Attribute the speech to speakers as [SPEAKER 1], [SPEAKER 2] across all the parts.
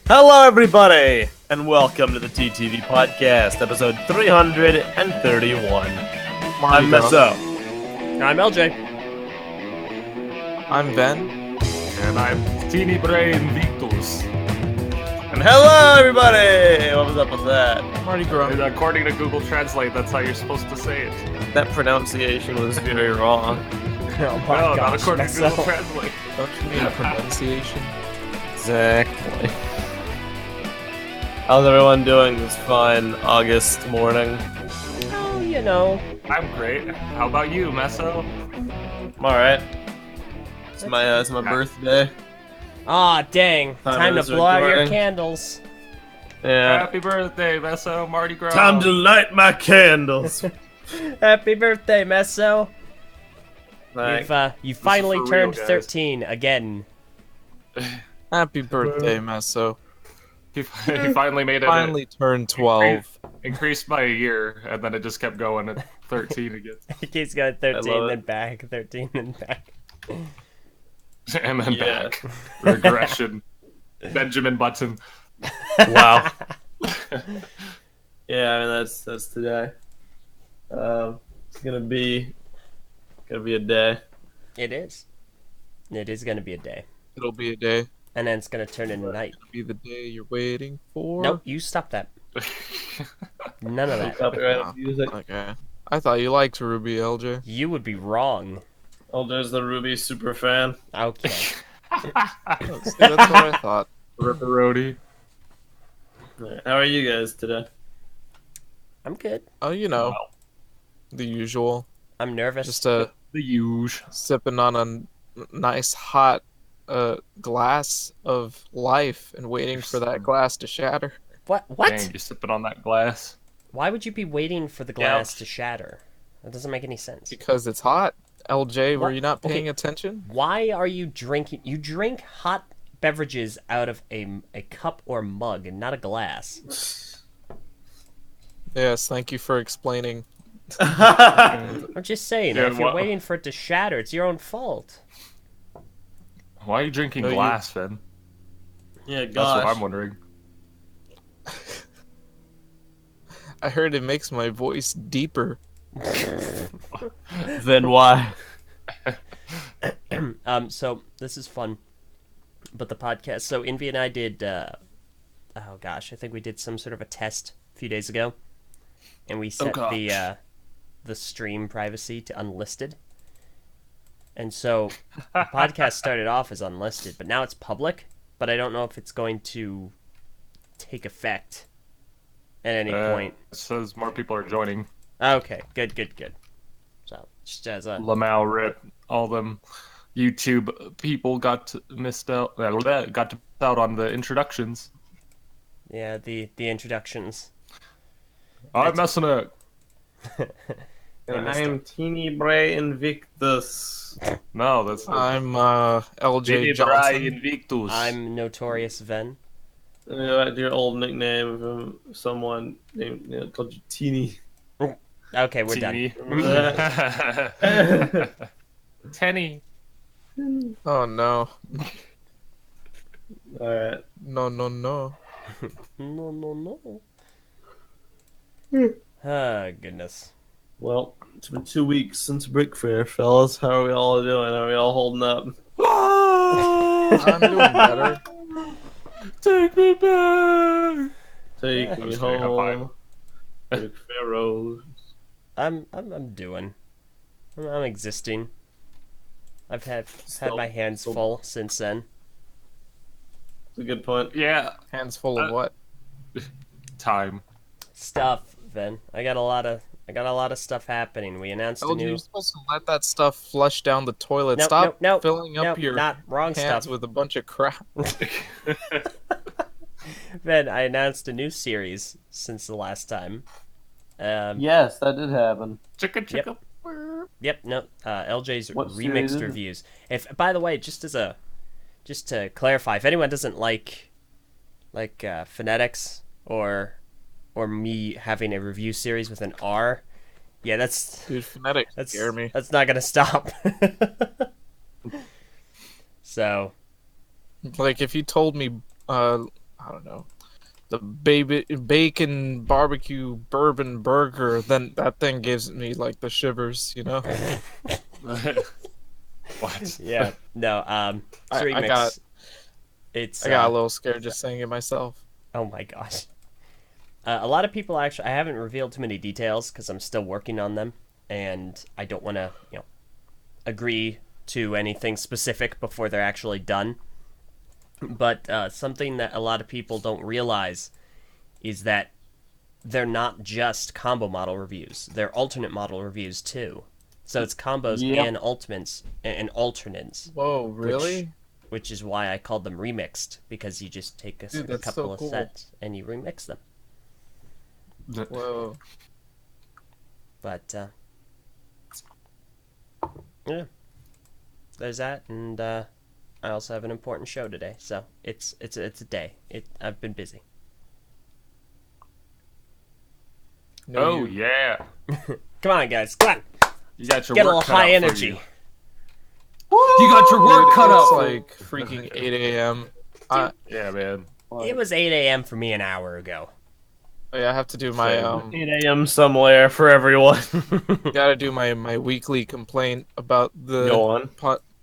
[SPEAKER 1] Hello, everybody, and welcome to the TTV Podcast, episode 331. I'm Meso.
[SPEAKER 2] I'm LJ.
[SPEAKER 3] I'm Ben.
[SPEAKER 4] And I'm Teeny Brain Victus.
[SPEAKER 1] And hello, everybody! What was up with that?
[SPEAKER 3] Marty Gras.
[SPEAKER 4] And according to Google Translate, that's how you're supposed to say it.
[SPEAKER 1] That pronunciation was very wrong.
[SPEAKER 2] Oh my
[SPEAKER 4] No, not
[SPEAKER 2] gosh,
[SPEAKER 4] according to
[SPEAKER 2] Meso.
[SPEAKER 4] Google Translate.
[SPEAKER 3] Don't you mean pronunciation?
[SPEAKER 1] Exactly. How's everyone doing this fine August morning?
[SPEAKER 2] Oh, you know.
[SPEAKER 4] I'm great. How about you, Meso?
[SPEAKER 1] I'm alright. It's my birthday.
[SPEAKER 2] Aw, dang. Time to
[SPEAKER 1] is
[SPEAKER 2] blow out your
[SPEAKER 1] recording.
[SPEAKER 2] candles.
[SPEAKER 1] Yeah.
[SPEAKER 4] Happy birthday, Meso. Mardi Gras.
[SPEAKER 1] Time to light my candles.
[SPEAKER 2] Happy birthday, Meso.
[SPEAKER 1] Thanks.
[SPEAKER 2] You finally
[SPEAKER 4] for real,
[SPEAKER 2] turned
[SPEAKER 4] guys.
[SPEAKER 2] 13 again.
[SPEAKER 3] Happy birthday, Meso.
[SPEAKER 4] He finally made it.
[SPEAKER 3] Finally turned 12.
[SPEAKER 4] Increased by a year, and then it just kept going at 13 again.
[SPEAKER 2] He keeps going
[SPEAKER 1] I
[SPEAKER 2] 13,
[SPEAKER 1] love
[SPEAKER 2] then
[SPEAKER 1] it.
[SPEAKER 2] back, 13, then back.
[SPEAKER 4] And then
[SPEAKER 1] Yeah.
[SPEAKER 4] back. Regression. Benjamin Button.
[SPEAKER 1] Wow. Yeah, I mean that's today. It's gonna be a day.
[SPEAKER 2] It is. It is going to be a day.
[SPEAKER 3] It'll be a day.
[SPEAKER 2] And then it's going to turn into night.
[SPEAKER 3] It'll be the day you're waiting for.
[SPEAKER 2] Nope, you stop that. None of that.
[SPEAKER 1] Copyright music.
[SPEAKER 3] Okay. I thought you liked Ruby, LJ.
[SPEAKER 2] You would be wrong.
[SPEAKER 1] Oh, there's the Ruby super fan.
[SPEAKER 2] Okay.
[SPEAKER 3] See, that's what I thought.
[SPEAKER 4] Ripperoni.
[SPEAKER 1] How are you guys today?
[SPEAKER 2] I'm good.
[SPEAKER 3] Oh, you know,
[SPEAKER 4] Wow.
[SPEAKER 3] the usual.
[SPEAKER 2] I'm nervous.
[SPEAKER 3] Just
[SPEAKER 4] The huge.
[SPEAKER 3] sipping on a nice hot glass of life and waiting for that glass to shatter.
[SPEAKER 2] What?
[SPEAKER 4] Dang, you're sipping on that glass.
[SPEAKER 2] Why would you be waiting for the glass to shatter? That doesn't make any sense.
[SPEAKER 3] Because it's hot. LJ, were
[SPEAKER 2] What?
[SPEAKER 3] you not
[SPEAKER 2] Okay.
[SPEAKER 3] paying attention?
[SPEAKER 2] Why are you drinking? You drink hot beverages out of a cup or mug and not a glass.
[SPEAKER 3] Yes, thank you for explaining.
[SPEAKER 2] I'm just saying,
[SPEAKER 4] Yeah,
[SPEAKER 2] if you're
[SPEAKER 4] what-
[SPEAKER 2] waiting for it to shatter, it's your own fault.
[SPEAKER 4] Why are you drinking
[SPEAKER 3] No, you-
[SPEAKER 4] glass, Ben?
[SPEAKER 1] Yeah,
[SPEAKER 4] That's what
[SPEAKER 1] gosh.
[SPEAKER 4] I'm wondering.
[SPEAKER 3] I heard it makes my voice deeper.
[SPEAKER 1] Then why?
[SPEAKER 2] So this is fun, but the podcast. So Envy and I did. Oh gosh, I think we did some sort of a test a few days ago, and we set
[SPEAKER 1] gosh.
[SPEAKER 2] the stream privacy to unlisted. And so the podcast started off as unlisted, but now it's public. But I don't know if it's going to take effect at any point.
[SPEAKER 4] It says more people are joining.
[SPEAKER 2] Okay, good. So just as a
[SPEAKER 4] Lamau rip. All them YouTube people got missed out. Got to miss out on the introductions.
[SPEAKER 2] yeah, the introductions.
[SPEAKER 4] I'm messing up.
[SPEAKER 1] And I am Teeny Bray Invictus.
[SPEAKER 4] No, that's
[SPEAKER 3] I'm LJ Johnson.
[SPEAKER 4] Invictus.
[SPEAKER 2] I'm Notorious Ven.
[SPEAKER 1] Your old nickname from someone named called you Teeny.
[SPEAKER 2] Okay, we're done.
[SPEAKER 4] done. Tenny.
[SPEAKER 3] Oh no.
[SPEAKER 1] Alright.
[SPEAKER 3] No.
[SPEAKER 2] No. Ah, goodness.
[SPEAKER 1] Well, it's been 2 weeks since Brick Fair, fellas. How are we all doing? Are we all holding up?
[SPEAKER 3] I'm doing better.
[SPEAKER 4] Take me back.
[SPEAKER 1] Take
[SPEAKER 4] I'm
[SPEAKER 1] me
[SPEAKER 4] just kidding, I'm
[SPEAKER 1] home. Brick Pharaoh.
[SPEAKER 2] I'm doing. I'm existing. I've had my hands full since then.
[SPEAKER 1] That's a good point.
[SPEAKER 4] Yeah.
[SPEAKER 3] Hands full of what?
[SPEAKER 4] Time.
[SPEAKER 2] Stuff, Ven. I got a lot of stuff happening. We announced a
[SPEAKER 3] LJ,
[SPEAKER 2] new.
[SPEAKER 3] you're supposed to let that stuff flush down the toilet.
[SPEAKER 2] Nope,
[SPEAKER 3] Stop
[SPEAKER 2] nope,
[SPEAKER 3] filling up
[SPEAKER 2] nope,
[SPEAKER 3] your
[SPEAKER 2] not wrong
[SPEAKER 3] hands
[SPEAKER 2] stuff.
[SPEAKER 3] with a bunch of crap.
[SPEAKER 2] Ven, I announced a new series since the last time.
[SPEAKER 1] Yes, that did happen.
[SPEAKER 4] Chicka chicka.
[SPEAKER 2] Yep, no. LJ's
[SPEAKER 1] What series is
[SPEAKER 2] remixed
[SPEAKER 1] it?
[SPEAKER 2] reviews. If, by the way, just to clarify, if anyone doesn't like phonetics or me having a review series with an R, yeah,
[SPEAKER 3] Dude, phonetics scare me.
[SPEAKER 2] That's not gonna stop. So
[SPEAKER 3] Like, if you told me, I don't know, the bacon barbecue bourbon burger, then that thing gives me like the shivers, you know.
[SPEAKER 4] What?
[SPEAKER 2] Yeah. No. It's
[SPEAKER 3] I
[SPEAKER 2] remix.
[SPEAKER 3] got
[SPEAKER 2] It's.
[SPEAKER 3] I got a little scared just saying it myself.
[SPEAKER 2] Oh my gosh. A lot of people actually. I haven't revealed too many details because I'm still working on them, and I don't want to, agree to anything specific before they're actually done. But something that a lot of people don't realize is that they're not just combo model reviews; they're alternate model reviews too. So it's combos
[SPEAKER 1] Yep.
[SPEAKER 2] and ultimates and alternates,
[SPEAKER 3] Whoa, really?
[SPEAKER 2] which is why I called them remixed, because you just take a
[SPEAKER 3] Dude, that's
[SPEAKER 2] couple
[SPEAKER 3] so
[SPEAKER 2] of
[SPEAKER 3] cool.
[SPEAKER 2] sets and you remix them.
[SPEAKER 3] Whoa.
[SPEAKER 2] But yeah, there's that, and I also have an important show today, so it's a day. I've been busy.
[SPEAKER 3] No,
[SPEAKER 4] Oh
[SPEAKER 3] you-
[SPEAKER 4] yeah,
[SPEAKER 2] Come on, guys, come on,
[SPEAKER 4] you got your
[SPEAKER 2] get a
[SPEAKER 4] work
[SPEAKER 2] little
[SPEAKER 4] cut
[SPEAKER 2] high
[SPEAKER 4] out for
[SPEAKER 2] energy.
[SPEAKER 4] You. You got your work cut
[SPEAKER 3] It's
[SPEAKER 4] out.
[SPEAKER 3] like freaking 8 a.m.
[SPEAKER 4] Yeah, man.
[SPEAKER 2] It was 8 a.m. for me an hour ago.
[SPEAKER 3] I have to do my
[SPEAKER 1] 8 a.m. somewhere for everyone.
[SPEAKER 3] gotta do my weekly complaint about the
[SPEAKER 1] Go on.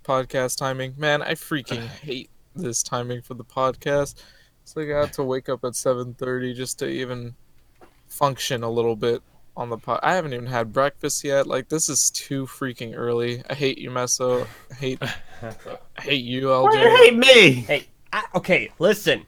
[SPEAKER 3] podcast timing. Man, I freaking hate this timing for the podcast. It's like I have to wake up at 7:30 just to even function a little bit on the pod. I haven't even had breakfast yet. Like, this is too freaking early. I hate you, Meso. I hate you,
[SPEAKER 1] Why do you
[SPEAKER 3] LJ.
[SPEAKER 1] hate me?
[SPEAKER 2] Hey, okay, listen.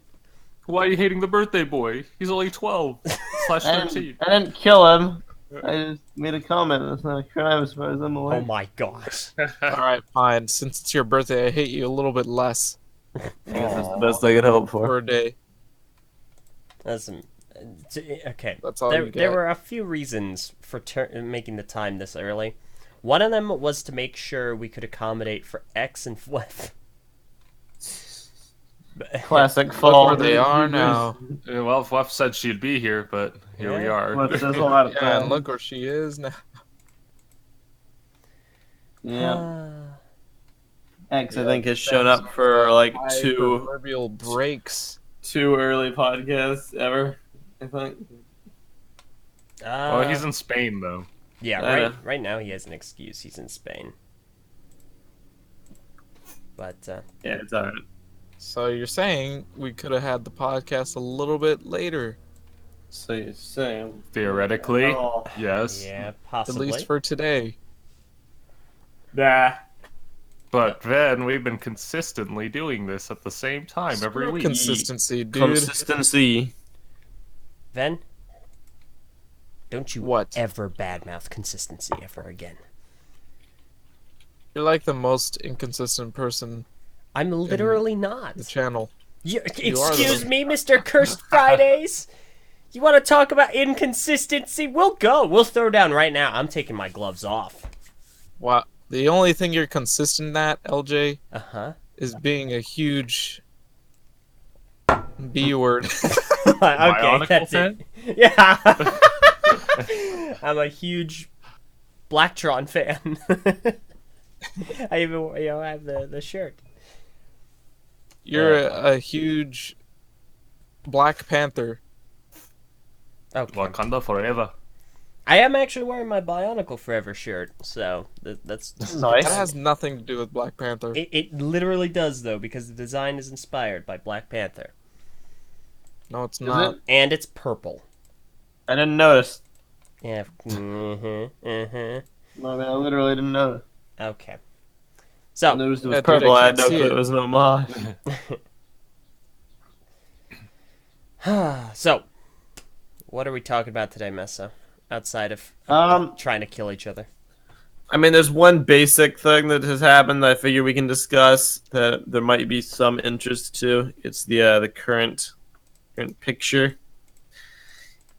[SPEAKER 4] Why are you hating the birthday boy? He's only 12/13.
[SPEAKER 1] I didn't kill him. I just made a comment. That's not a crime as far as I'm aware.
[SPEAKER 2] Oh my gosh.
[SPEAKER 3] All right, fine. Since it's your birthday, I hate you a little bit less
[SPEAKER 1] I guess that's the best I could hope for.
[SPEAKER 3] for a day.
[SPEAKER 2] That's okay.
[SPEAKER 3] That's all
[SPEAKER 2] There
[SPEAKER 3] you get.
[SPEAKER 2] there were a few reasons for making the time this early. One of them was to make sure we could accommodate for X and F.
[SPEAKER 1] Classic
[SPEAKER 3] Look
[SPEAKER 1] fall.
[SPEAKER 3] where they are now.
[SPEAKER 4] Well, Fluff said she'd be here, but here we are.
[SPEAKER 1] Well, there's a lot of
[SPEAKER 3] Yeah, and
[SPEAKER 1] time.
[SPEAKER 3] look where she is now.
[SPEAKER 1] Yeah. X, I
[SPEAKER 3] Yeah,
[SPEAKER 1] think, has shown up for like
[SPEAKER 3] My
[SPEAKER 1] two
[SPEAKER 3] proverbial breaks.
[SPEAKER 1] early podcasts ever. I think.
[SPEAKER 4] Oh, he's in Spain though.
[SPEAKER 2] Yeah,
[SPEAKER 1] I know.
[SPEAKER 2] right now he has an excuse. He's in Spain. But
[SPEAKER 1] Yeah, it's alright.
[SPEAKER 3] So you're saying we could have had the podcast a little bit later,
[SPEAKER 1] So you're saying
[SPEAKER 4] Theoretically,
[SPEAKER 1] Oh.
[SPEAKER 4] yes.
[SPEAKER 2] yeah,
[SPEAKER 3] at
[SPEAKER 2] possibly.
[SPEAKER 3] least for today.
[SPEAKER 1] Nah.
[SPEAKER 4] But then we've been consistently doing this at the same time every
[SPEAKER 3] Screw
[SPEAKER 4] week.
[SPEAKER 3] consistency, dude.
[SPEAKER 1] Consistency.
[SPEAKER 2] Ven, don't you
[SPEAKER 3] What?
[SPEAKER 2] ever badmouth consistency ever again.
[SPEAKER 3] You're like the most inconsistent person
[SPEAKER 2] I'm literally
[SPEAKER 3] on
[SPEAKER 2] not.
[SPEAKER 3] the channel.
[SPEAKER 2] You,
[SPEAKER 3] You are
[SPEAKER 2] excuse
[SPEAKER 3] the-
[SPEAKER 2] me, Mr. Cursed Fridays? You want to talk about inconsistency? We'll go. We'll throw down right now. I'm taking my gloves off.
[SPEAKER 3] Wow. The only thing you're consistent at, LJ,
[SPEAKER 2] Uh-huh.
[SPEAKER 3] is being a huge B word.
[SPEAKER 2] Okay,
[SPEAKER 4] Bionicle
[SPEAKER 2] that's
[SPEAKER 4] fan?
[SPEAKER 2] it. Yeah. I'm a huge Blacktron fan. I even have the shirt.
[SPEAKER 3] You're a huge Black Panther.
[SPEAKER 2] Okay.
[SPEAKER 4] Wakanda forever.
[SPEAKER 2] I am actually wearing my Bionicle Forever shirt, so that's
[SPEAKER 1] Nice.
[SPEAKER 3] That has nothing to do with Black Panther.
[SPEAKER 2] it literally does though, because the design is inspired by Black Panther.
[SPEAKER 3] No, it's
[SPEAKER 1] Is
[SPEAKER 3] not.
[SPEAKER 1] it?
[SPEAKER 2] And it's purple.
[SPEAKER 1] I didn't notice.
[SPEAKER 2] Yeah. Mm-hmm. Mm-hmm.
[SPEAKER 1] I mean, I literally didn't notice.
[SPEAKER 2] Okay.
[SPEAKER 1] I
[SPEAKER 2] So
[SPEAKER 1] noticed it was
[SPEAKER 3] Yeah, dude,
[SPEAKER 1] purple.
[SPEAKER 3] I
[SPEAKER 1] I had
[SPEAKER 3] can't
[SPEAKER 1] no
[SPEAKER 3] see
[SPEAKER 1] clue
[SPEAKER 3] it.
[SPEAKER 1] it was an homage.
[SPEAKER 2] so what are we talking about today, Messa? Outside of trying to kill each other.
[SPEAKER 1] I mean, there's one basic thing that has happened that I figure we can discuss that there might be some interest to. It's the current picture,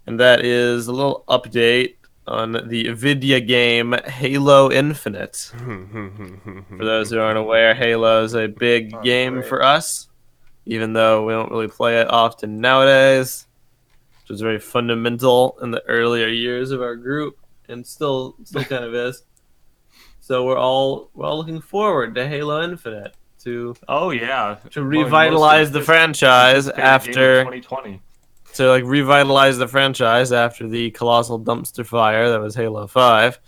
[SPEAKER 1] and that is a little update on the video game Halo Infinite. For those who aren't aware, Halo is a big game
[SPEAKER 3] great.
[SPEAKER 1] for us, even though we don't really play it often nowadays, which was very fundamental in the earlier years of our group, and still kind of is. So we're all looking forward to Halo Infinite. It's
[SPEAKER 4] Oh yeah,
[SPEAKER 1] to
[SPEAKER 4] One of the most
[SPEAKER 1] revitalize the franchise
[SPEAKER 4] anticipated game of
[SPEAKER 1] after
[SPEAKER 4] 2020.
[SPEAKER 1] to like revitalize the franchise after the colossal dumpster fire that was Halo 5.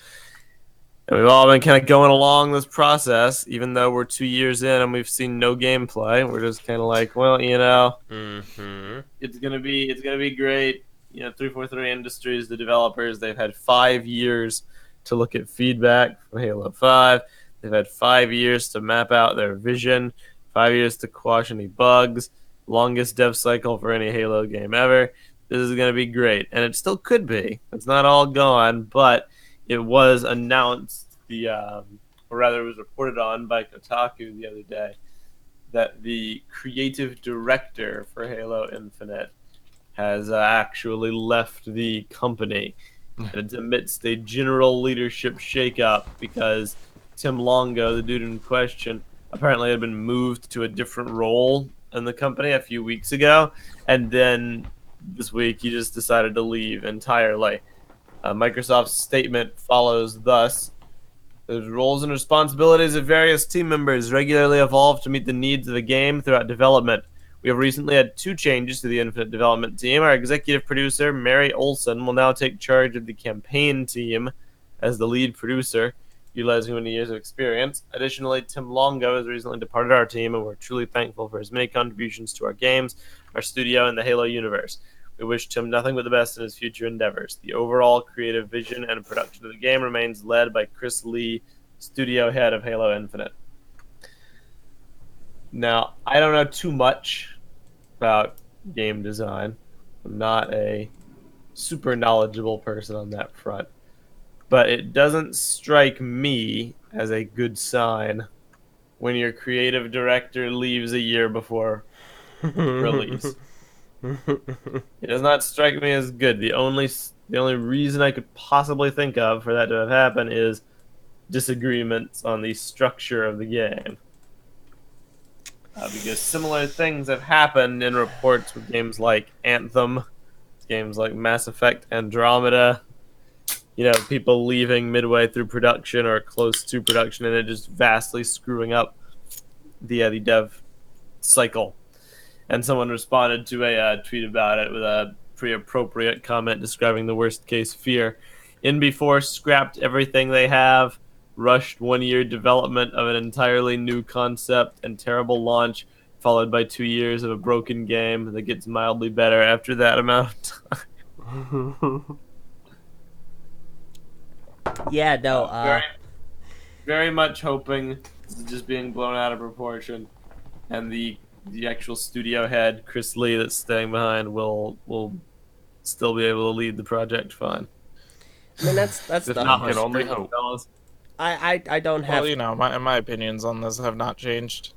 [SPEAKER 1] And we've all been kind of going along this process, even though we're 2 years in and we've seen no gameplay. We're just kind of like, well,
[SPEAKER 2] Mm-hmm.
[SPEAKER 1] it's gonna be great. 343 Industries, the developers, they've had 5 years to look at feedback from Halo 5. They've had 5 years to map out their vision, 5 years to quash any bugs. Longest dev cycle for any Halo game ever. This is gonna be great, and it still could be. It's not all gone, but it was announced or rather, it was reported on by Kotaku the other day that the creative director for Halo Infinite has actually left the company. And it's amidst a general leadership shakeup because Tim Longo, the dude in question, apparently had been moved to a different role in the company a few weeks ago, and then this week he just decided to leave entirely. Microsoft's statement follows thus. The roles and responsibilities of various team members regularly evolve to meet the needs of the game throughout development. We have recently had 2 changes to the Infinite development team. Our executive producer, Mary Olson, will now take charge of the campaign team as the lead producer, utilizing 20 years of experience. Additionally, Tim Longo has recently departed our team, and we're truly thankful for his many contributions to our games, our studio, and the Halo universe. We wish Tim nothing but the best in his future endeavors. The overall creative vision and production of the game remains led by Chris Lee, studio head of Halo Infinite. Now, I don't know too much about game design. I'm not a super knowledgeable person on that front. But it doesn't strike me as a good sign when your creative director leaves a year before release. It does not strike me as good. The only reason I could possibly think of for that to have happened is disagreements on the structure of the game. Because similar things have happened in reports with games like Anthem, games like Mass Effect Andromeda. People leaving midway through production or close to production, and it just vastly screwing up the dev cycle. And someone responded to a tweet about it with a pretty appropriate comment describing the worst case fear. In4 scrapped everything they have, rushed 1 year development of an entirely new concept and terrible launch, followed by 2 years of a broken game that gets mildly better after that amount of time.
[SPEAKER 2] Yeah, no.
[SPEAKER 1] Very, very much hoping this is just being blown out of proportion, and the actual studio head, Chris Lee, that's staying behind will still be able to lead the project fine.
[SPEAKER 2] I mean, that's
[SPEAKER 4] If
[SPEAKER 2] the
[SPEAKER 4] not, can only hope.
[SPEAKER 2] I don't have.
[SPEAKER 3] Well, my opinions on this have not changed.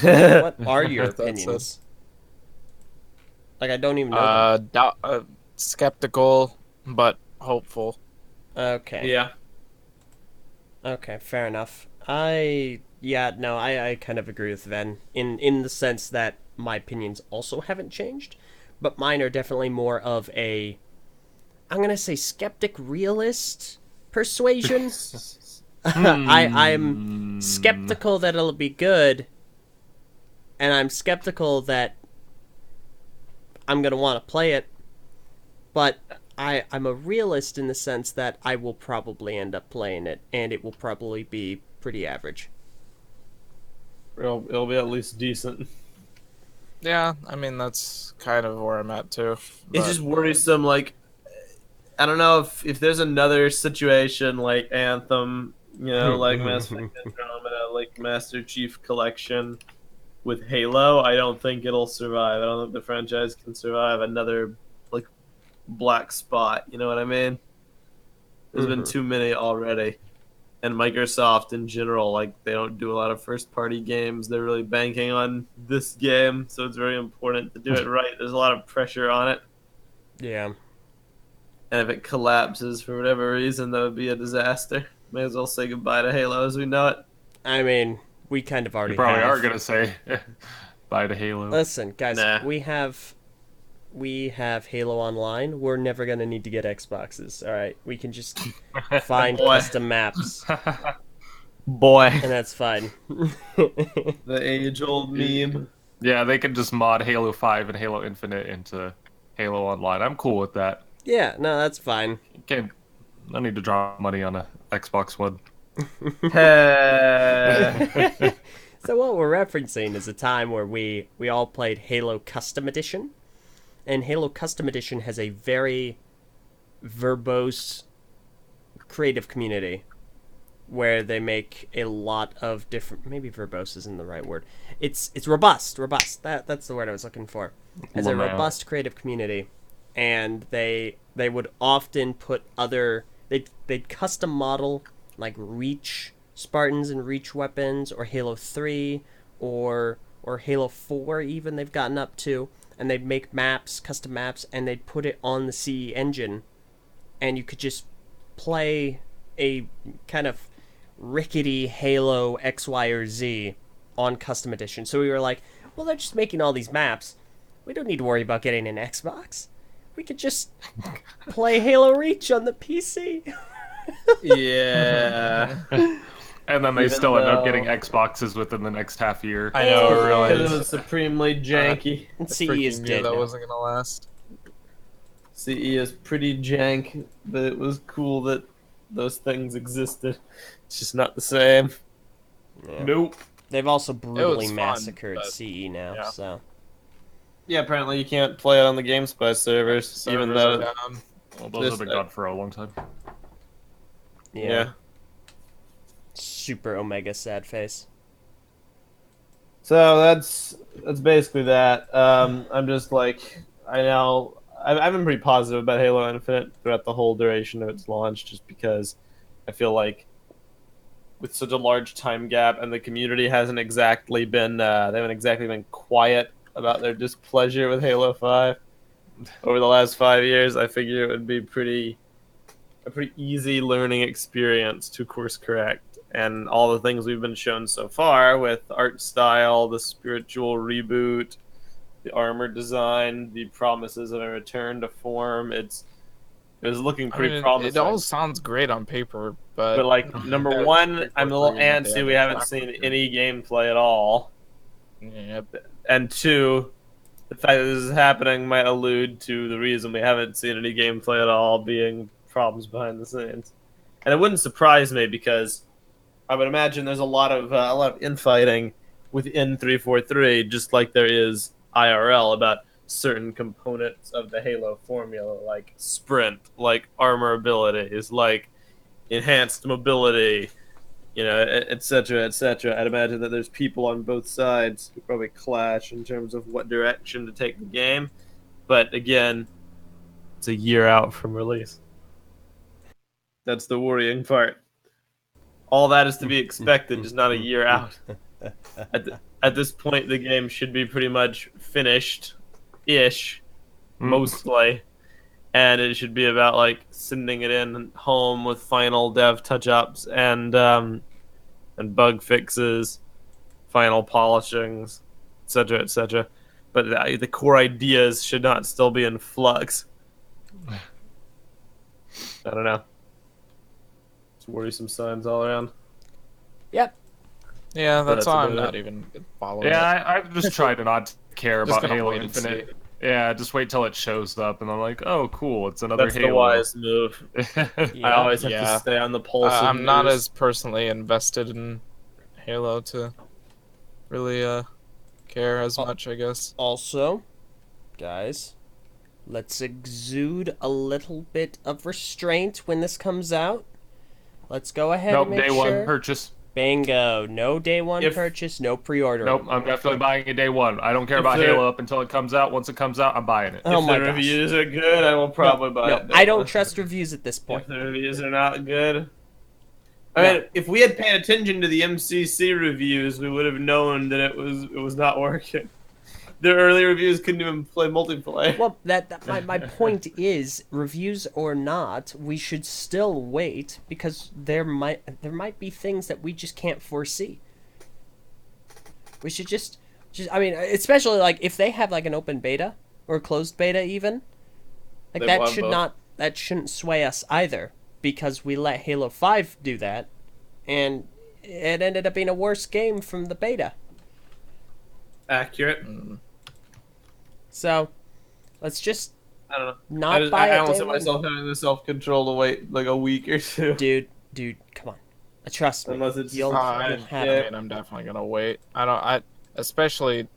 [SPEAKER 2] What are your
[SPEAKER 3] That's it.
[SPEAKER 2] opinions? Like, I don't even know them.
[SPEAKER 3] Skeptical, but hopeful.
[SPEAKER 2] Okay.
[SPEAKER 1] Yeah.
[SPEAKER 2] Okay, fair enough. I kind of agree with Ven in the sense that my opinions also haven't changed, but mine are definitely more of a, I'm gonna say, skeptic realist persuasion. I'm skeptical that it'll be good, and I'm skeptical that I'm gonna want to play it, but I'm a realist in the sense that I will probably end up playing it, and it will probably be pretty average.
[SPEAKER 1] It'll be at least decent.
[SPEAKER 3] Yeah, I mean that's kind of where I'm at too.
[SPEAKER 1] It's
[SPEAKER 3] but-
[SPEAKER 1] just worrisome. Like, I don't know if there's another situation like Anthem, like Mass Effect Andromeda, like Master Chief Collection with Halo. I don't think it'll survive. I don't think the franchise can survive another like black spot. You know what I mean? There's been too many already. And Microsoft in general, like, they don't do a lot of first-party games. They're really banking on this game, so it's very important to do it right. There's a lot of pressure on it.
[SPEAKER 2] Yeah.
[SPEAKER 1] And if it collapses for whatever reason, that would be a disaster. May as well say goodbye to Halo as we know it.
[SPEAKER 2] I mean, we kind of already
[SPEAKER 4] You probably
[SPEAKER 2] have.
[SPEAKER 4] are gonna say bye to Halo.
[SPEAKER 2] Listen, guys,
[SPEAKER 1] Nah.
[SPEAKER 2] we have Halo Online. We're never gonna need to get Xboxes. All right, we can just find
[SPEAKER 1] Boy.
[SPEAKER 2] custom maps.
[SPEAKER 1] Boy,
[SPEAKER 2] and that's fine.
[SPEAKER 1] the age-old meme.
[SPEAKER 4] Yeah, they can just mod Halo 5 and Halo Infinite into Halo Online. I'm cool with that.
[SPEAKER 2] Yeah, no, that's fine.
[SPEAKER 4] Can't, I need to drop money on a Xbox One.
[SPEAKER 1] Hey.
[SPEAKER 2] So what we're referencing is a time where we all played Halo Custom Edition, and Halo Custom Edition has a very verbose creative community where they make a lot of different, maybe verbose isn't the right word. It's robust. That's the word I was looking for. As a
[SPEAKER 4] Lamau.
[SPEAKER 2] robust creative community, and they would often put other they'd custom model like Reach Spartans and Reach weapons, or Halo 3, or Halo 4 even they've gotten up to, and they'd make maps, custom maps, and they'd put it on the CE engine, and you could just play a kind of rickety Halo X, Y, or Z on Custom Edition. So we were like, well, they're just making all these maps. We don't need to worry about getting an Xbox. We could just play Halo Reach on the PC.
[SPEAKER 1] Yeah.
[SPEAKER 4] And then they
[SPEAKER 1] Even
[SPEAKER 4] still end up
[SPEAKER 1] though-
[SPEAKER 4] getting Xboxes within the next half year.
[SPEAKER 3] I know,
[SPEAKER 2] Oh,
[SPEAKER 3] really.
[SPEAKER 1] Because it was supremely janky.
[SPEAKER 2] And
[SPEAKER 3] I
[SPEAKER 2] CE is
[SPEAKER 3] freaking knew
[SPEAKER 2] dead
[SPEAKER 3] that
[SPEAKER 2] now.
[SPEAKER 3] wasn't gonna last.
[SPEAKER 1] CE is pretty jank, but it was cool that those things existed. It's just not the same.
[SPEAKER 2] Yeah.
[SPEAKER 4] Nope.
[SPEAKER 2] They've also brutally
[SPEAKER 3] fun,
[SPEAKER 2] massacred
[SPEAKER 3] but-
[SPEAKER 2] CE now,
[SPEAKER 3] yeah.
[SPEAKER 2] so...
[SPEAKER 1] Yeah, apparently you can't play it on the GameSpy servers, even
[SPEAKER 3] Servers
[SPEAKER 1] though
[SPEAKER 3] are down.
[SPEAKER 4] Well, those
[SPEAKER 1] This-
[SPEAKER 4] have been gone for a long time.
[SPEAKER 1] yeah.
[SPEAKER 2] Super Omega sad face.
[SPEAKER 1] So that's basically that. I'm just like I've been pretty positive about Halo Infinite throughout the whole duration of its launch, just because I feel like with such a large time gap and the community hasn't exactly been they haven't exactly been quiet about their displeasure with Halo 5 over the last 5 years. I figure it would be a pretty easy learning experience to course correct, and all the things we've been shown so far with art style, the spiritual reboot, the armor design, the promises of a return to form. It was looking
[SPEAKER 3] I
[SPEAKER 1] pretty
[SPEAKER 3] mean,
[SPEAKER 1] promising.
[SPEAKER 3] it all sounds great on paper, but
[SPEAKER 1] But like number
[SPEAKER 3] That's
[SPEAKER 1] one, I'm a little
[SPEAKER 3] 343 and they
[SPEAKER 1] antsy.
[SPEAKER 3] have
[SPEAKER 1] We
[SPEAKER 3] a
[SPEAKER 1] haven't
[SPEAKER 3] track
[SPEAKER 1] seen
[SPEAKER 3] record.
[SPEAKER 1] any gameplay at all,
[SPEAKER 3] yeah,
[SPEAKER 1] and two, the fact that this is happening might allude to the reason we haven't seen any gameplay at all being problems behind the scenes. And it wouldn't surprise me, because I would imagine there's a lot of infighting within 343, just like there is IRL about certain components of the Halo formula, like sprint, like armor abilities, like enhanced mobility, etc., etc. I'd imagine that there's people on both sides who probably clash in terms of what direction to take the game. But again, it's a year out from release. That's the worrying part. All that is to be expected, just not a year out. At this point, the game should be pretty much finished-ish, mostly, and it should be about like sending it in home with final dev touch-ups and bug fixes, final polishings, etc., etc. But the core ideas should not still be in flux. I don't know. It's worrisome signs all around.
[SPEAKER 2] Yep.
[SPEAKER 3] yeah, that's
[SPEAKER 1] That's
[SPEAKER 3] why I'm
[SPEAKER 1] about
[SPEAKER 3] not
[SPEAKER 1] it.
[SPEAKER 3] even following.
[SPEAKER 4] Yeah, I've just tried to not care
[SPEAKER 3] Just
[SPEAKER 4] about
[SPEAKER 3] gonna
[SPEAKER 4] Halo
[SPEAKER 3] wait and
[SPEAKER 4] Infinite.
[SPEAKER 3] see.
[SPEAKER 4] Yeah, just wait till it shows up, and I'm like, oh, cool, it's another
[SPEAKER 1] That's the
[SPEAKER 4] Halo.
[SPEAKER 1] wise move. I
[SPEAKER 2] Yeah.
[SPEAKER 1] always have
[SPEAKER 3] Yeah.
[SPEAKER 1] to stay on the pulse of
[SPEAKER 3] I'm not
[SPEAKER 1] news.
[SPEAKER 3] as personally invested in Halo to really care as
[SPEAKER 2] Oh.
[SPEAKER 3] much, I guess.
[SPEAKER 2] Also, guys, let's exude a little bit of restraint when this comes out. Let's go ahead
[SPEAKER 4] Nope,
[SPEAKER 2] and make
[SPEAKER 4] day
[SPEAKER 2] sure.
[SPEAKER 4] one purchase.
[SPEAKER 2] Bingo. No day one
[SPEAKER 1] If-
[SPEAKER 2] purchase, no pre-order.
[SPEAKER 4] Nope, I'm definitely buying it day one. I don't care
[SPEAKER 1] If
[SPEAKER 4] about
[SPEAKER 1] they're-
[SPEAKER 4] Halo up until it comes out. Once it comes out, I'm buying it.
[SPEAKER 2] Oh
[SPEAKER 1] If
[SPEAKER 2] my
[SPEAKER 1] the
[SPEAKER 2] gosh.
[SPEAKER 1] reviews are good, I will probably buy
[SPEAKER 2] No,
[SPEAKER 1] it.
[SPEAKER 2] I don't trust reviews at this
[SPEAKER 1] If
[SPEAKER 2] point.
[SPEAKER 1] the reviews are not good, I
[SPEAKER 2] No.
[SPEAKER 1] mean, if we had paid attention to the MCC reviews, we would have known that it was not working. Their early reviews couldn't even play multiplayer.
[SPEAKER 2] Well, my point is, reviews or not, we should still wait, because there might be things that we just can't foresee. We should just I mean, especially like if they have like an open beta or a closed beta even, like
[SPEAKER 1] They
[SPEAKER 2] that
[SPEAKER 1] want
[SPEAKER 2] should
[SPEAKER 1] both.
[SPEAKER 2] that shouldn't sway us either, because we let Halo 5 do that, and it ended up being a worse game from the beta.
[SPEAKER 1] Accurate.
[SPEAKER 2] So, let's just
[SPEAKER 1] I don't know.
[SPEAKER 2] not buy
[SPEAKER 1] I
[SPEAKER 2] it.
[SPEAKER 1] don't
[SPEAKER 2] Day
[SPEAKER 1] see
[SPEAKER 2] one.
[SPEAKER 1] myself having the self-control to wait like a week or two.
[SPEAKER 2] Dude, come on. Trust me.
[SPEAKER 1] Unless it's-
[SPEAKER 2] you'll
[SPEAKER 3] I
[SPEAKER 2] have it.
[SPEAKER 3] mean, I'm definitely gonna wait. I especially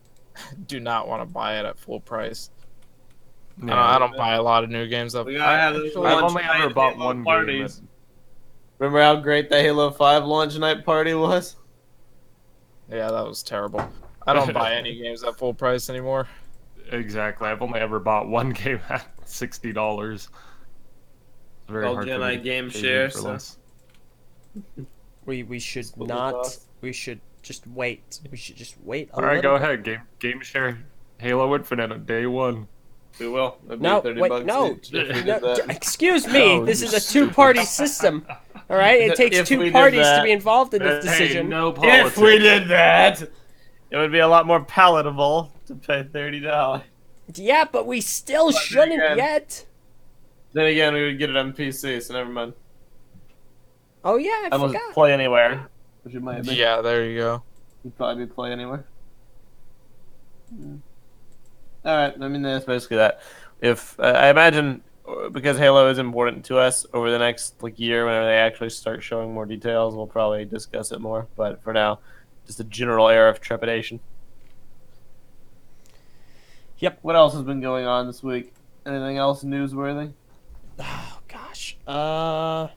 [SPEAKER 3] do not want to buy it at full price. I don't buy a lot of new games.
[SPEAKER 1] We gotta have those
[SPEAKER 4] I've
[SPEAKER 1] launch
[SPEAKER 4] only
[SPEAKER 1] night
[SPEAKER 4] ever bought
[SPEAKER 1] Halo
[SPEAKER 4] one
[SPEAKER 1] parties.
[SPEAKER 4] game.
[SPEAKER 1] Remember how great the Halo 5 launch night party was?
[SPEAKER 3] Yeah, that was terrible. I don't buy any games at full price anymore.
[SPEAKER 4] Exactly. I've only ever bought one game at $60. It's very
[SPEAKER 1] Called
[SPEAKER 4] hard for
[SPEAKER 1] Jedi
[SPEAKER 4] me to
[SPEAKER 1] Game
[SPEAKER 4] pay
[SPEAKER 1] Share,
[SPEAKER 4] for
[SPEAKER 1] so-
[SPEAKER 4] less.
[SPEAKER 2] We should
[SPEAKER 1] Split the
[SPEAKER 2] not.
[SPEAKER 1] cost.
[SPEAKER 2] We should just wait. We should just wait a
[SPEAKER 4] All right,
[SPEAKER 2] little
[SPEAKER 4] go ahead. Game share Halo Infinite on day one.
[SPEAKER 1] We will. It'd be
[SPEAKER 2] No,
[SPEAKER 1] 30
[SPEAKER 2] wait,
[SPEAKER 1] bucks
[SPEAKER 2] no.
[SPEAKER 1] each if we
[SPEAKER 2] No,
[SPEAKER 1] did that.
[SPEAKER 2] excuse me.
[SPEAKER 3] No,
[SPEAKER 2] this
[SPEAKER 3] you
[SPEAKER 2] is a
[SPEAKER 3] stupid.
[SPEAKER 2] two-party system. All right, it takes
[SPEAKER 1] If we
[SPEAKER 2] two
[SPEAKER 1] did
[SPEAKER 2] parties to
[SPEAKER 1] that-
[SPEAKER 2] be involved in this
[SPEAKER 4] Hey,
[SPEAKER 2] decision.
[SPEAKER 4] no politics.
[SPEAKER 1] If we did that, it would be a lot more palatable to pay $30.
[SPEAKER 2] Yeah, but we still
[SPEAKER 1] But then
[SPEAKER 2] shouldn't
[SPEAKER 1] again-
[SPEAKER 2] yet.
[SPEAKER 1] Then again, we would get it on PC, so never mind.
[SPEAKER 2] Oh yeah, I
[SPEAKER 1] Unless
[SPEAKER 2] forgot.
[SPEAKER 1] it's Play Anywhere, which it might be.
[SPEAKER 3] Yeah, there you go.
[SPEAKER 1] It'd probably be Play Anywhere. Alright, I mean, that's basically that. If I imagine, because Halo is important to us, over the next year, whenever they actually start showing more details, we'll probably discuss it more. But for now, just a general air of trepidation.
[SPEAKER 2] Yep.
[SPEAKER 1] What else has been going on this week? Anything else newsworthy?
[SPEAKER 2] Oh gosh. I'm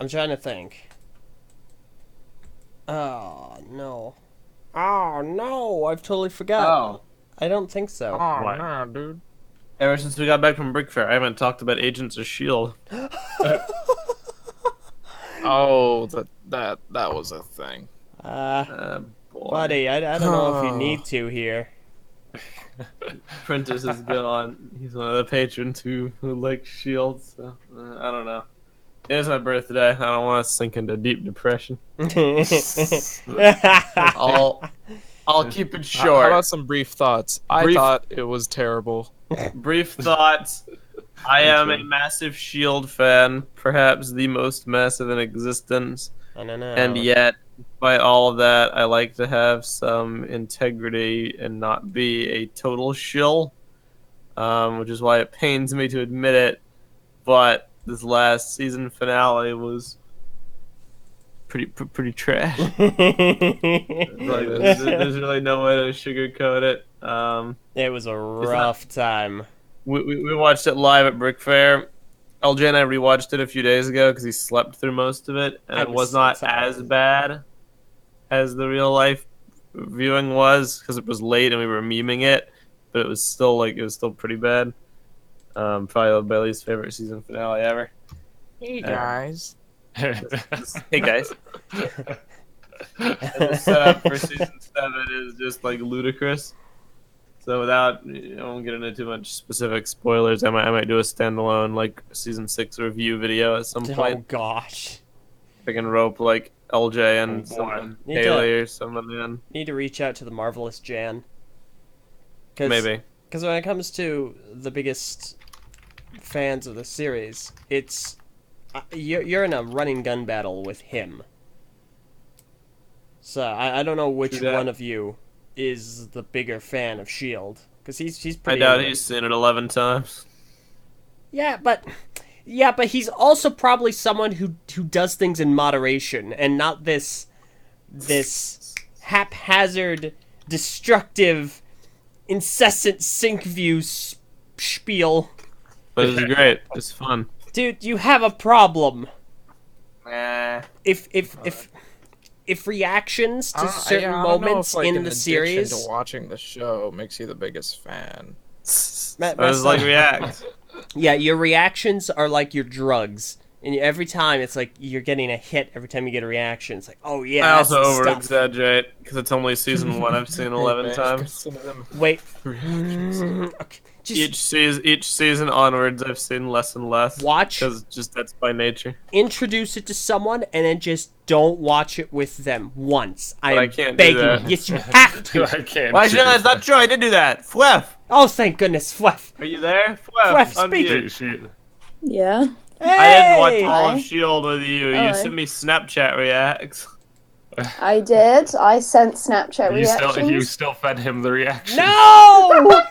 [SPEAKER 2] trying to think. Oh no. Oh no, I've totally forgot.
[SPEAKER 1] Oh,
[SPEAKER 2] I don't think so.
[SPEAKER 3] Oh,
[SPEAKER 4] What?
[SPEAKER 3] nah, dude.
[SPEAKER 1] ever since we got back from Brick Fair, I haven't talked about Agents of S.H.I.E.L.D.
[SPEAKER 3] Oh, that was a thing.
[SPEAKER 1] Boy.
[SPEAKER 2] Buddy, I don't know if you need to here.
[SPEAKER 1] Prentice is gone. He's one of the patrons who likes S.H.I.E.L.D., so I don't know. It is my birthday. I don't want to sink into deep depression. I'll keep it
[SPEAKER 3] How
[SPEAKER 1] short.
[SPEAKER 3] about some brief thoughts? I
[SPEAKER 1] Brief-
[SPEAKER 3] thought it was terrible.
[SPEAKER 1] Brief thoughts. I am a massive S.H.I.E.L.D. fan, perhaps the most massive in existence.
[SPEAKER 2] I don't know.
[SPEAKER 1] And yet, by all of that, I like to have some integrity and not be a total shill, which is why it pains me to admit it. But this last season finale was pretty trash. Like, there's really no way to sugarcoat it.
[SPEAKER 2] It was a rough time.
[SPEAKER 1] We watched it live at Brick Fair. LJ and I rewatched it a few days ago because he slept through most of it, and
[SPEAKER 2] I
[SPEAKER 1] it
[SPEAKER 2] was
[SPEAKER 1] was
[SPEAKER 2] so
[SPEAKER 1] not
[SPEAKER 2] tired.
[SPEAKER 1] as bad as the real life viewing was because it was late and we were memeing it, but it was still pretty bad. Probably my least favorite season finale ever.
[SPEAKER 3] Hey guys.
[SPEAKER 1] Hey guys, and the setup for season 7 is just ludicrous. So without, I won't get into too much specific spoilers. I might do a standalone season 6 review video at some
[SPEAKER 2] Oh
[SPEAKER 1] point.
[SPEAKER 2] gosh.
[SPEAKER 1] I can rope LJ and
[SPEAKER 4] boy.
[SPEAKER 1] someone,
[SPEAKER 2] Need to-
[SPEAKER 1] Haley or someone in.
[SPEAKER 2] Need to reach out to the marvelous Jan. Cause,
[SPEAKER 1] Maybe.
[SPEAKER 2] Because when it comes to the biggest fans of the series, it's you're in a running gun battle with him. So I don't know which
[SPEAKER 1] True that.
[SPEAKER 2] one of you is the bigger fan of Shield, because he's
[SPEAKER 1] I
[SPEAKER 2] pretty.
[SPEAKER 1] doubt
[SPEAKER 2] into it.
[SPEAKER 1] he's seen it 11 times.
[SPEAKER 2] Yeah, but he's also probably someone who does things in moderation and not this haphazard, destructive, incessant sync view spiel.
[SPEAKER 1] But it's great. It's fun.
[SPEAKER 2] Dude, you have a problem.
[SPEAKER 1] Nah.
[SPEAKER 2] If reactions to
[SPEAKER 3] I
[SPEAKER 2] certain
[SPEAKER 3] don't know
[SPEAKER 2] moments
[SPEAKER 3] if,
[SPEAKER 2] in
[SPEAKER 3] an
[SPEAKER 2] the
[SPEAKER 3] addiction
[SPEAKER 2] series,
[SPEAKER 3] to watching the show makes you the biggest fan.
[SPEAKER 2] Matt,
[SPEAKER 1] I was
[SPEAKER 2] Matt's
[SPEAKER 1] react.
[SPEAKER 2] yeah, your reactions are like your drugs, and every time it's like you're getting a hit every time you get a reaction. It's like, oh yeah,
[SPEAKER 1] I
[SPEAKER 2] that's
[SPEAKER 1] also
[SPEAKER 2] the
[SPEAKER 1] over
[SPEAKER 2] stuff.
[SPEAKER 1] exaggerate because it's only season 1 I've seen 11
[SPEAKER 3] Man,
[SPEAKER 1] times.
[SPEAKER 3] some of them
[SPEAKER 2] Wait,
[SPEAKER 3] reactions.
[SPEAKER 2] okay, just
[SPEAKER 1] Each season onwards, I've seen less and less.
[SPEAKER 2] watch,
[SPEAKER 1] Because that's by nature.
[SPEAKER 2] introduce it to someone, and then just don't watch it with them once.
[SPEAKER 1] I
[SPEAKER 2] am
[SPEAKER 1] can't do
[SPEAKER 2] begging.
[SPEAKER 1] that.
[SPEAKER 2] Yes, you have to.
[SPEAKER 4] I can't.
[SPEAKER 1] Well,
[SPEAKER 4] do
[SPEAKER 1] actually, that's not true. I did do that. Fleff,
[SPEAKER 2] Oh, thank goodness, Fluff.
[SPEAKER 1] are you there?
[SPEAKER 2] Fleff,
[SPEAKER 1] Fleff,
[SPEAKER 2] speak.
[SPEAKER 1] unmute.
[SPEAKER 4] She,
[SPEAKER 5] Yeah.
[SPEAKER 1] I didn't watch all
[SPEAKER 5] Hi.
[SPEAKER 1] of Shield with you.
[SPEAKER 5] Hello.
[SPEAKER 1] You sent me Snapchat reacts.
[SPEAKER 5] I did. I sent Snapchat
[SPEAKER 4] You
[SPEAKER 5] reactions.
[SPEAKER 4] still fed him the reaction.
[SPEAKER 2] No!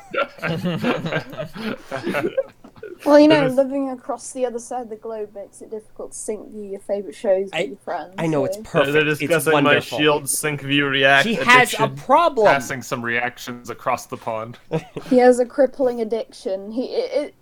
[SPEAKER 5] Well, you
[SPEAKER 1] That
[SPEAKER 5] know,
[SPEAKER 1] is-
[SPEAKER 5] living across the other side of the globe makes it difficult to sync view your favorite shows with your friends.
[SPEAKER 2] I know, it's
[SPEAKER 5] so-
[SPEAKER 2] perfect.
[SPEAKER 1] They're
[SPEAKER 2] It's
[SPEAKER 1] discussing my
[SPEAKER 2] wonderful.
[SPEAKER 1] Shield sync view react
[SPEAKER 2] He has a
[SPEAKER 1] addiction.
[SPEAKER 2] problem.
[SPEAKER 4] Passing some reactions across the pond.
[SPEAKER 5] He has a crippling addiction. I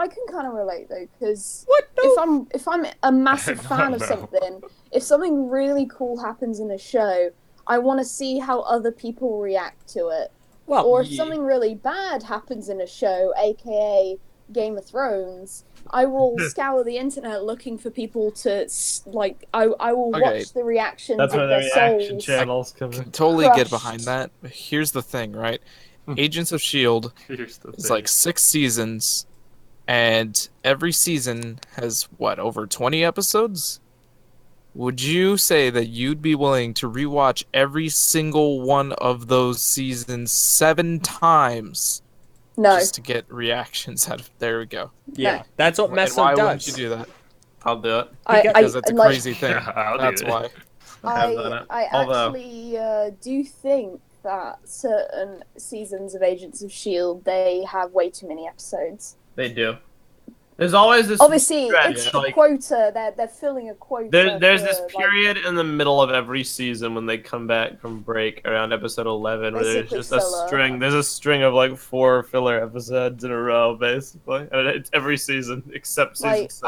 [SPEAKER 5] can kind of relate though, because
[SPEAKER 2] What? No.
[SPEAKER 5] if I'm a massive
[SPEAKER 4] No,
[SPEAKER 5] fan of
[SPEAKER 4] no.
[SPEAKER 5] something, if something really cool happens in a show, I want to see how other people react to it.
[SPEAKER 2] Well,
[SPEAKER 5] Or if
[SPEAKER 1] yeah.
[SPEAKER 5] something really bad happens in a show, aka Game of Thrones, I will scour the internet looking for people to I will
[SPEAKER 3] Okay.
[SPEAKER 5] watch the reactions
[SPEAKER 1] That's where
[SPEAKER 5] of
[SPEAKER 1] the
[SPEAKER 5] their
[SPEAKER 1] reaction
[SPEAKER 5] souls.
[SPEAKER 1] channels come
[SPEAKER 3] Can
[SPEAKER 1] in.
[SPEAKER 3] totally get
[SPEAKER 5] Crushed.
[SPEAKER 3] behind that. Here's the thing, right? Agents of Shield
[SPEAKER 4] Here's the
[SPEAKER 3] is
[SPEAKER 4] thing.
[SPEAKER 3] like 6 seasons, and every season has what, over 20 episodes? Would you say that you'd be willing to rewatch every single one of those seasons 7 times
[SPEAKER 5] No,
[SPEAKER 3] just to get reactions out of? There we go.
[SPEAKER 2] yeah, that's what
[SPEAKER 3] And
[SPEAKER 2] Meso
[SPEAKER 3] why
[SPEAKER 2] does.
[SPEAKER 3] wouldn't you do that?
[SPEAKER 1] I'll do it.
[SPEAKER 3] Because it's a
[SPEAKER 5] like,
[SPEAKER 3] crazy thing.
[SPEAKER 4] Yeah, I'll do
[SPEAKER 3] That's
[SPEAKER 4] it.
[SPEAKER 3] why.
[SPEAKER 1] I have done it.
[SPEAKER 5] I
[SPEAKER 1] Although-
[SPEAKER 5] actually do think that certain seasons of Agents of Shield they have way too many episodes.
[SPEAKER 1] They do. There's always this.
[SPEAKER 5] Obviously,
[SPEAKER 1] stretch,
[SPEAKER 5] it's
[SPEAKER 1] like-
[SPEAKER 5] a quota. They're filling a quota.
[SPEAKER 1] There's
[SPEAKER 5] for,
[SPEAKER 1] this
[SPEAKER 5] like,
[SPEAKER 1] period in the middle of every season when they come back from break around episode 11 where there's
[SPEAKER 5] Basically
[SPEAKER 1] just a
[SPEAKER 5] filler.
[SPEAKER 1] string. There's a string of like 4 filler episodes in a row, basically. And it's every season except season
[SPEAKER 5] like
[SPEAKER 1] 6.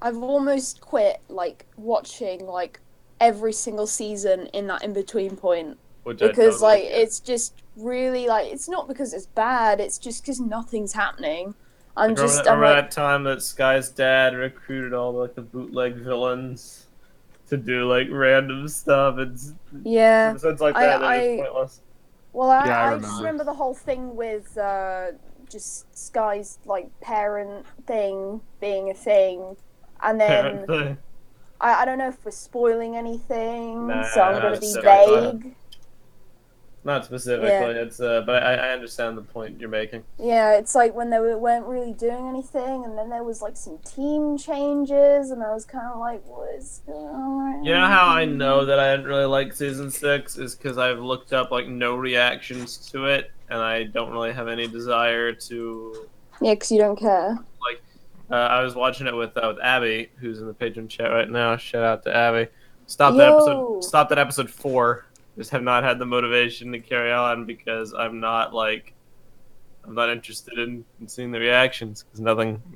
[SPEAKER 5] I've almost quit like watching like every single season in that in between point
[SPEAKER 1] Which I
[SPEAKER 5] because
[SPEAKER 1] totally
[SPEAKER 5] like
[SPEAKER 1] get.
[SPEAKER 5] it's just really like it's not because it's bad. It's just because nothing's happening. I'm
[SPEAKER 1] Remember,
[SPEAKER 5] just
[SPEAKER 1] that,
[SPEAKER 5] I'm
[SPEAKER 1] remember
[SPEAKER 5] like
[SPEAKER 1] that time that Sky's dad recruited all like the bootleg villains to do like random stuff and
[SPEAKER 5] yeah.
[SPEAKER 1] episodes like
[SPEAKER 5] I-
[SPEAKER 1] that. That
[SPEAKER 5] I-
[SPEAKER 1] is pointless.
[SPEAKER 5] Well, I,
[SPEAKER 4] Yeah, I
[SPEAKER 5] I just
[SPEAKER 4] remember.
[SPEAKER 5] remember the whole thing with just Sky's like parent thing being a thing, and then
[SPEAKER 1] Thing.
[SPEAKER 5] I don't know if we're spoiling anything,
[SPEAKER 1] Nah,
[SPEAKER 5] so I'm
[SPEAKER 3] not
[SPEAKER 5] gonna be
[SPEAKER 3] specifically.
[SPEAKER 5] vague.
[SPEAKER 1] Not specifically, it's but I understand the point you're making.
[SPEAKER 5] Yeah, it's like when weren't really doing anything, and then there was like some team changes, and I was kind of like, what is going on?
[SPEAKER 1] You know how I know that I didn't really like season 6 is because I've looked up like no reactions to it, and I don't really have any desire to.
[SPEAKER 5] Yeah, because you don't care.
[SPEAKER 1] I was watching it with Abby, who's in the patron chat right now. Shout out to Abby. Stopped
[SPEAKER 5] Yo.
[SPEAKER 1] at episode 4. Just have not had the motivation to carry on because I'm not interested in seeing the reactions because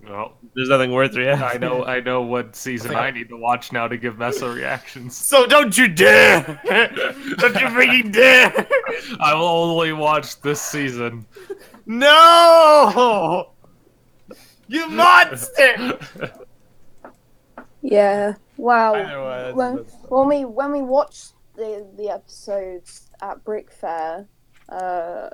[SPEAKER 4] Well,
[SPEAKER 1] there's nothing worth reacting.
[SPEAKER 4] I know what season I need to watch now to give Meso reactions.
[SPEAKER 1] So don't you dare! Don't you freaking dare!
[SPEAKER 4] I will only watch this season.
[SPEAKER 1] No! You monster!
[SPEAKER 5] Yeah. Wow.
[SPEAKER 1] Either way,
[SPEAKER 5] When we watched the episodes at Brick Fair, I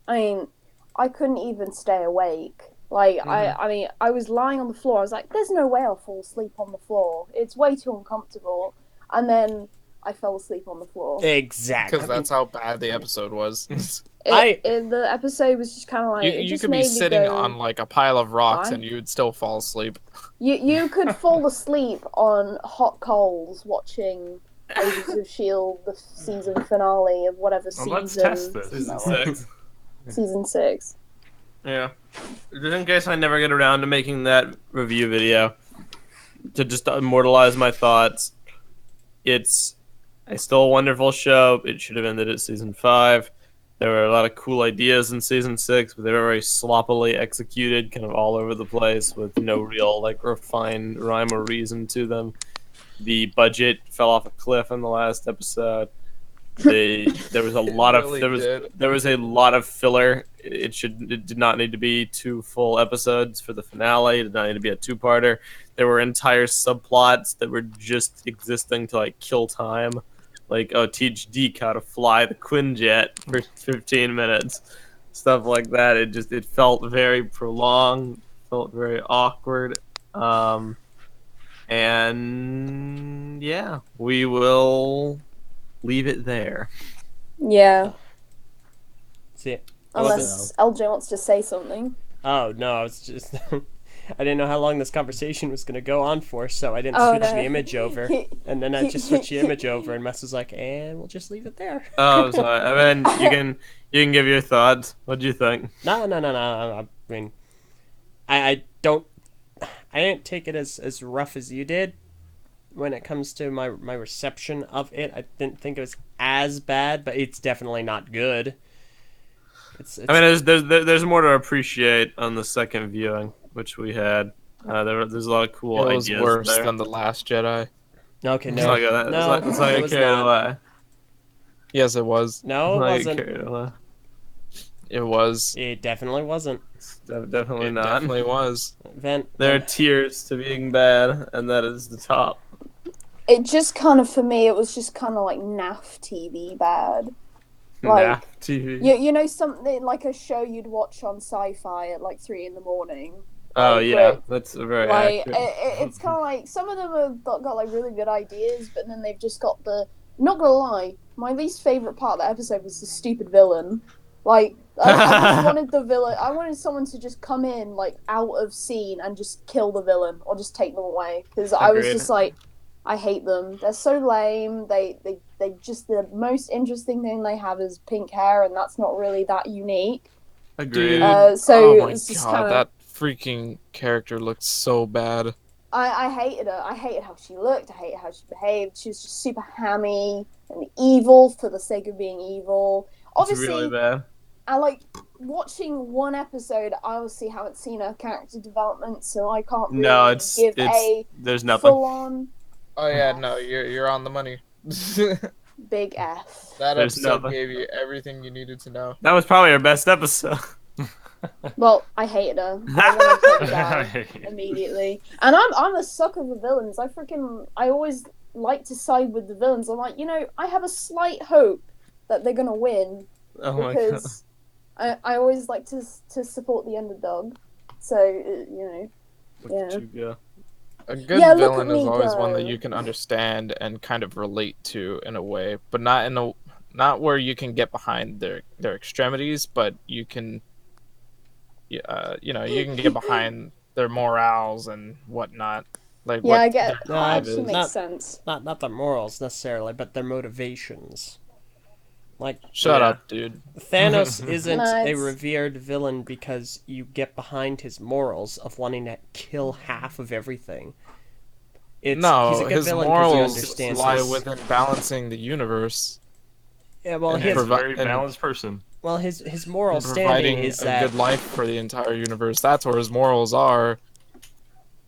[SPEAKER 5] mean, I couldn't even stay awake. Like I mean, I was lying on the floor. I was like, "There's no way I'll fall asleep on the floor. It's way too uncomfortable." And then I fell asleep on the floor.
[SPEAKER 2] Exactly.
[SPEAKER 3] Because that's how bad the episode was.
[SPEAKER 5] The episode was just kind of like it
[SPEAKER 3] you
[SPEAKER 5] just
[SPEAKER 3] could be
[SPEAKER 5] made me
[SPEAKER 3] sitting
[SPEAKER 5] go-
[SPEAKER 3] on like a pile of rocks
[SPEAKER 5] Fine.
[SPEAKER 3] and you would still fall asleep.
[SPEAKER 5] You could fall asleep on hot coals watching Agents of Shield, the season finale of whatever
[SPEAKER 4] Well, let's
[SPEAKER 5] season.
[SPEAKER 4] test this.
[SPEAKER 1] Season
[SPEAKER 5] that was.
[SPEAKER 1] 6.
[SPEAKER 5] Season 6.
[SPEAKER 1] Yeah. Just in case I never get around to making that review video, to just immortalize my thoughts, it's still a wonderful show. It should have ended at season 5. There were a lot of cool ideas in season 6, but they were very sloppily executed, kind of all over the place, with no real like refined rhyme or reason to them. The budget fell off a cliff in the last episode. There was a lot of
[SPEAKER 3] really
[SPEAKER 1] there was
[SPEAKER 3] did.
[SPEAKER 1] there was a lot of filler. It did not need to be 2 full episodes for the finale. It did not need to be a 2-parter. There were entire subplots that were just existing to like kill time, like teach Deke how to fly the Quinjet for 15 minutes, stuff like that. It felt very prolonged, felt very awkward, and yeah, we will leave it there.
[SPEAKER 5] Yeah.
[SPEAKER 2] See it.
[SPEAKER 5] Unless LJ wants to say something.
[SPEAKER 2] Oh no, I was just I didn't know how long this conversation was going to go on for, so I didn't
[SPEAKER 5] Oh,
[SPEAKER 2] switch
[SPEAKER 5] no.
[SPEAKER 2] the image over. And then I just switched the image over, and Mess was like, and we'll just leave it there.
[SPEAKER 1] Oh, I'm sorry. I mean, you can give your thoughts. What do you think?
[SPEAKER 2] No. I mean, I didn't take it as rough as you did when it comes to my reception of it. I didn't think it was as bad, but it's definitely not good.
[SPEAKER 1] I mean, there's more to appreciate on the second viewing, which we had. There's a lot of cool
[SPEAKER 3] It was
[SPEAKER 1] ideas
[SPEAKER 3] worse
[SPEAKER 1] there.
[SPEAKER 3] than The Last Jedi.
[SPEAKER 2] okay.
[SPEAKER 1] It's
[SPEAKER 2] No,
[SPEAKER 1] not gonna,
[SPEAKER 2] no,
[SPEAKER 1] it's not
[SPEAKER 2] it
[SPEAKER 1] gonna
[SPEAKER 2] was
[SPEAKER 1] carry
[SPEAKER 2] not.
[SPEAKER 1] away.
[SPEAKER 3] Yes, it was.
[SPEAKER 2] No, it
[SPEAKER 1] It's not gonna
[SPEAKER 2] wasn't.
[SPEAKER 1] carry away.
[SPEAKER 3] It was.
[SPEAKER 2] It definitely wasn't.
[SPEAKER 1] It's definitely
[SPEAKER 3] It
[SPEAKER 1] not.
[SPEAKER 3] definitely was.
[SPEAKER 1] There are tiers to being bad, and that is the top.
[SPEAKER 5] It just kind of, for me, it was just kind of like naff TV bad. Like,
[SPEAKER 1] Nah, TV.
[SPEAKER 5] you know, something like a show you'd watch on Sci-Fi at like 3 in the morning.
[SPEAKER 1] Oh
[SPEAKER 5] Like,
[SPEAKER 1] yeah,
[SPEAKER 5] where-
[SPEAKER 1] that's very
[SPEAKER 5] Like
[SPEAKER 1] accurate.
[SPEAKER 5] it's kind of like some of them have got like really good ideas, but then they've just got the. Not gonna lie, my least favorite part of the episode was the stupid villain. Like I just wanted the villain. I wanted someone to just come in like out of scene and just kill the villain or just take them away because I was
[SPEAKER 1] Agreed.
[SPEAKER 5] just like, I hate them. They're so lame. They just the most interesting thing they have is pink hair, and that's not really that unique.
[SPEAKER 1] Agreed.
[SPEAKER 3] Dude.
[SPEAKER 5] So
[SPEAKER 3] Oh my
[SPEAKER 5] it's just
[SPEAKER 3] god,
[SPEAKER 5] kind of.
[SPEAKER 3] that freaking character looked so bad.
[SPEAKER 5] I hated her. I hated how she looked. I hated how she behaved. She was just super hammy and evil for the sake of being evil.
[SPEAKER 1] It's
[SPEAKER 5] Obviously,
[SPEAKER 1] really bad.
[SPEAKER 5] I like watching one episode. I obviously haven't seen her character development, so I can't really
[SPEAKER 1] No, it's
[SPEAKER 5] give a
[SPEAKER 1] there's nothing.
[SPEAKER 5] full-on
[SPEAKER 3] Oh yeah, no, you're on the money. that
[SPEAKER 5] big F.
[SPEAKER 1] There's
[SPEAKER 3] episode
[SPEAKER 1] nothing.
[SPEAKER 3] gave you everything you needed to know.
[SPEAKER 1] That was probably our best episode.
[SPEAKER 5] Well, I hated her. I wanted her to die immediately. And I'm a sucker for villains. I always like to side with the villains. I'm like, I have a slight hope that they're gonna win
[SPEAKER 1] Oh my god.
[SPEAKER 5] because I always like to support the underdog. So
[SPEAKER 1] Look
[SPEAKER 5] yeah.
[SPEAKER 1] at you go.
[SPEAKER 3] A good
[SPEAKER 5] Yeah, look at
[SPEAKER 3] villain is
[SPEAKER 5] me
[SPEAKER 3] always one that
[SPEAKER 5] go.
[SPEAKER 3] you can understand and kind of relate to in a way, but not where you can get behind their extremities, but you can you can get behind their morals and whatnot. Like
[SPEAKER 5] Yeah,
[SPEAKER 3] what
[SPEAKER 5] I get
[SPEAKER 3] their
[SPEAKER 5] that
[SPEAKER 3] drive
[SPEAKER 5] actually
[SPEAKER 3] is.
[SPEAKER 5] makes
[SPEAKER 2] Not-
[SPEAKER 5] sense.
[SPEAKER 2] Not their morals necessarily, but their motivations. Like
[SPEAKER 3] Shut
[SPEAKER 1] Yeah.
[SPEAKER 3] up, dude.
[SPEAKER 2] Thanos isn't
[SPEAKER 5] No,
[SPEAKER 2] a
[SPEAKER 5] it's-
[SPEAKER 2] revered villain because you get behind his morals of wanting to kill half of everything. He's
[SPEAKER 3] No,
[SPEAKER 2] a good
[SPEAKER 3] his
[SPEAKER 2] villain 'cause he
[SPEAKER 3] morals
[SPEAKER 2] understands
[SPEAKER 3] lie
[SPEAKER 2] this.
[SPEAKER 3] within balancing the universe
[SPEAKER 2] Yeah, well,
[SPEAKER 3] and
[SPEAKER 4] He's a
[SPEAKER 2] his
[SPEAKER 3] provi-
[SPEAKER 4] very
[SPEAKER 3] and-
[SPEAKER 4] balanced person.
[SPEAKER 2] his moral
[SPEAKER 3] and
[SPEAKER 2] standing
[SPEAKER 3] providing
[SPEAKER 2] is
[SPEAKER 3] a
[SPEAKER 2] that
[SPEAKER 3] good life for the entire universe. That's where his morals are.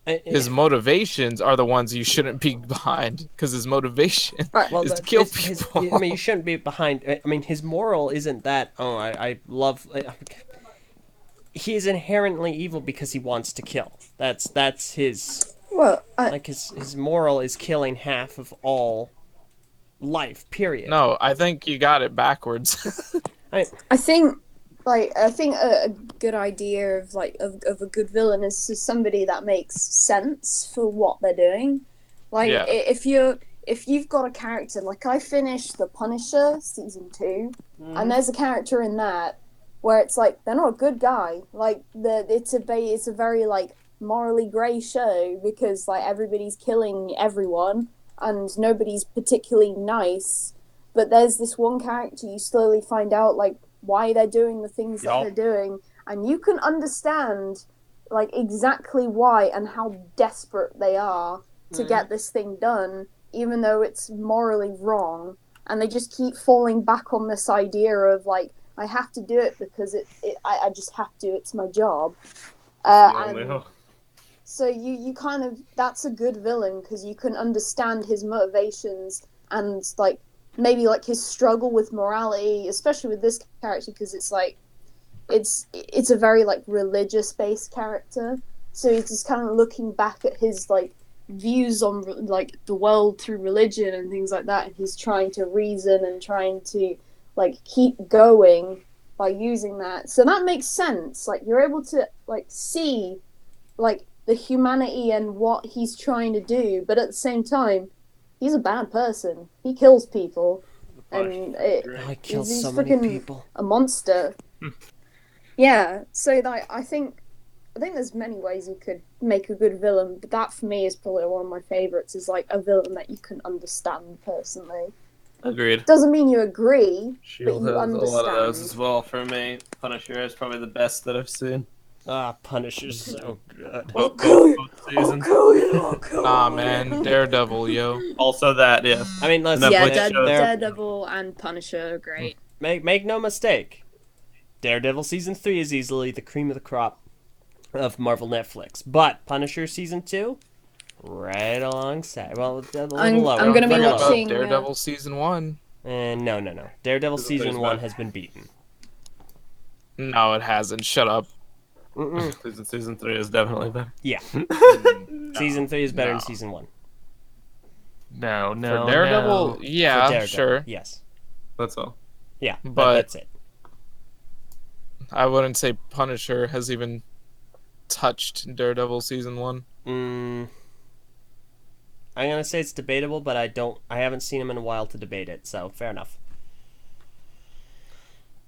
[SPEAKER 3] His motivations are the ones you shouldn't be behind, because his motivation
[SPEAKER 2] well,
[SPEAKER 3] is to kill
[SPEAKER 2] his-
[SPEAKER 3] people.
[SPEAKER 2] I mean, you shouldn't be behind. I mean, his moral isn't that. Oh, I love. He is inherently evil because he wants to kill. That's his.
[SPEAKER 5] Well,
[SPEAKER 2] Like his moral is killing half of all life. Period.
[SPEAKER 3] No, I think you got it backwards.
[SPEAKER 5] I think a good idea of of a good villain is just somebody that makes sense for what they're doing. Like
[SPEAKER 3] Yeah.
[SPEAKER 5] if you've got a character, like I finished The Punisher season 2, and there's a character in that where it's like they're not a good guy. Like it's a very like morally grey show because like everybody's killing everyone and nobody's particularly nice. But there's this one character you slowly find out like why they're doing the things that
[SPEAKER 4] Yup.
[SPEAKER 5] they're doing, and you can understand like exactly why and how desperate they are to get this thing done, even though it's morally wrong. And they just keep falling back on this idea of like I have to do it because I just have to. It's my job.
[SPEAKER 1] The only
[SPEAKER 5] And
[SPEAKER 1] hope.
[SPEAKER 5] so you kind of that's a good villain because you can understand his motivations and like maybe like his struggle with morality, especially with this character because it's like it's a very like religious based character. So he's just kind of looking back at his like views on like the world through religion and things like that, and he's trying to reason and trying to like keep going by using that. So that makes sense. Like you're able to like see like the humanity and what he's trying to do, but at the same time, he's a bad person. He kills people, and
[SPEAKER 2] Oh, he kills
[SPEAKER 5] he's
[SPEAKER 2] so many
[SPEAKER 5] freaking
[SPEAKER 2] people.
[SPEAKER 5] a monster. Yeah, so like I think I think there's many ways you could make a good villain, but that for me is probably one of my favorites. Is like a villain that you can understand personally.
[SPEAKER 1] Agreed.
[SPEAKER 5] Doesn't mean you agree,
[SPEAKER 1] Shield
[SPEAKER 5] but you
[SPEAKER 1] has a lot of those
[SPEAKER 5] understand.
[SPEAKER 1] as well for me. Punisher is probably the best that I've seen.
[SPEAKER 2] Ah, Punisher's so good.
[SPEAKER 1] Both seasons.
[SPEAKER 5] kill you! I'll kill
[SPEAKER 3] Nah,
[SPEAKER 5] you.
[SPEAKER 3] man, Daredevil, yo.
[SPEAKER 1] Also that, yeah.
[SPEAKER 2] I mean, let's
[SPEAKER 1] And
[SPEAKER 5] Yeah,
[SPEAKER 1] Netflix shows.
[SPEAKER 5] Daredevil and Punisher are great.
[SPEAKER 2] make no mistake. Daredevil season 3 is easily the cream of the crop of Marvel Netflix, but Punisher season 2, right alongside. Well, a little lower.
[SPEAKER 5] I'm gonna be
[SPEAKER 2] very low.
[SPEAKER 5] watching-
[SPEAKER 3] Daredevil season 1.
[SPEAKER 2] And no. Daredevil
[SPEAKER 1] Season
[SPEAKER 2] season
[SPEAKER 1] three's
[SPEAKER 2] 1
[SPEAKER 1] bad.
[SPEAKER 2] has been beaten.
[SPEAKER 3] No, it hasn't. Shut up.
[SPEAKER 1] Season 3 is definitely better.
[SPEAKER 2] Yeah. Season 3 is better than season 1.
[SPEAKER 4] No,
[SPEAKER 3] For Daredevil,
[SPEAKER 2] For
[SPEAKER 3] yeah,
[SPEAKER 2] Daredevil,
[SPEAKER 3] sure.
[SPEAKER 2] Yes.
[SPEAKER 1] That's all.
[SPEAKER 2] Yeah,
[SPEAKER 3] But-
[SPEAKER 2] that's it.
[SPEAKER 3] I wouldn't say Punisher has even touched Daredevil season 1.
[SPEAKER 2] I'm gonna say it's debatable, but I haven't seen him in a while to debate it, so fair enough.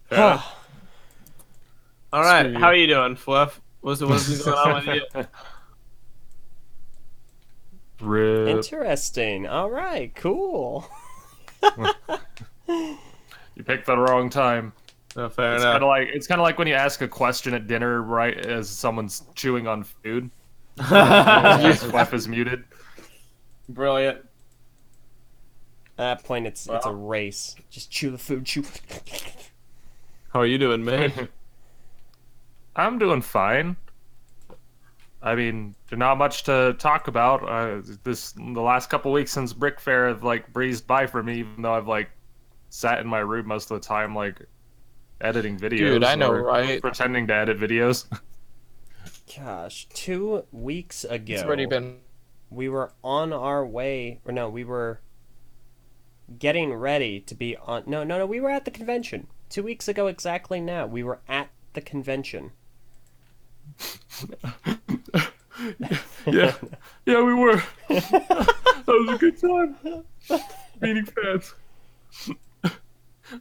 [SPEAKER 1] Fair enough. All right,
[SPEAKER 3] Screw you.
[SPEAKER 1] how are you doing, Fluff? What's going on with you?
[SPEAKER 4] Rip.
[SPEAKER 2] Interesting. All right, cool.
[SPEAKER 4] You picked the wrong time.
[SPEAKER 1] Oh, fair
[SPEAKER 4] It's
[SPEAKER 1] enough.
[SPEAKER 4] kind of like when you ask a question at dinner right as someone's chewing on food. Clef is muted.
[SPEAKER 1] Brilliant.
[SPEAKER 2] At that point, it's a race. Just chew the food, chew.
[SPEAKER 1] How are you doing, man?
[SPEAKER 4] I'm doing fine. I mean, there's not much to talk about. The last couple weeks since Brick Fair have like breezed by for me, even though I've like sat in my room most of the time, like editing videos.
[SPEAKER 3] Dude, I know,
[SPEAKER 4] or
[SPEAKER 3] right?
[SPEAKER 4] Pretending to edit videos.
[SPEAKER 2] Gosh, 2 weeks ago,
[SPEAKER 3] It's already been.
[SPEAKER 2] we were on our way, or no, we were getting ready to be on. No, we were at the convention 2 weeks ago exactly. Now we were at the convention.
[SPEAKER 4] yeah, we were. That was a good time. Meeting fans,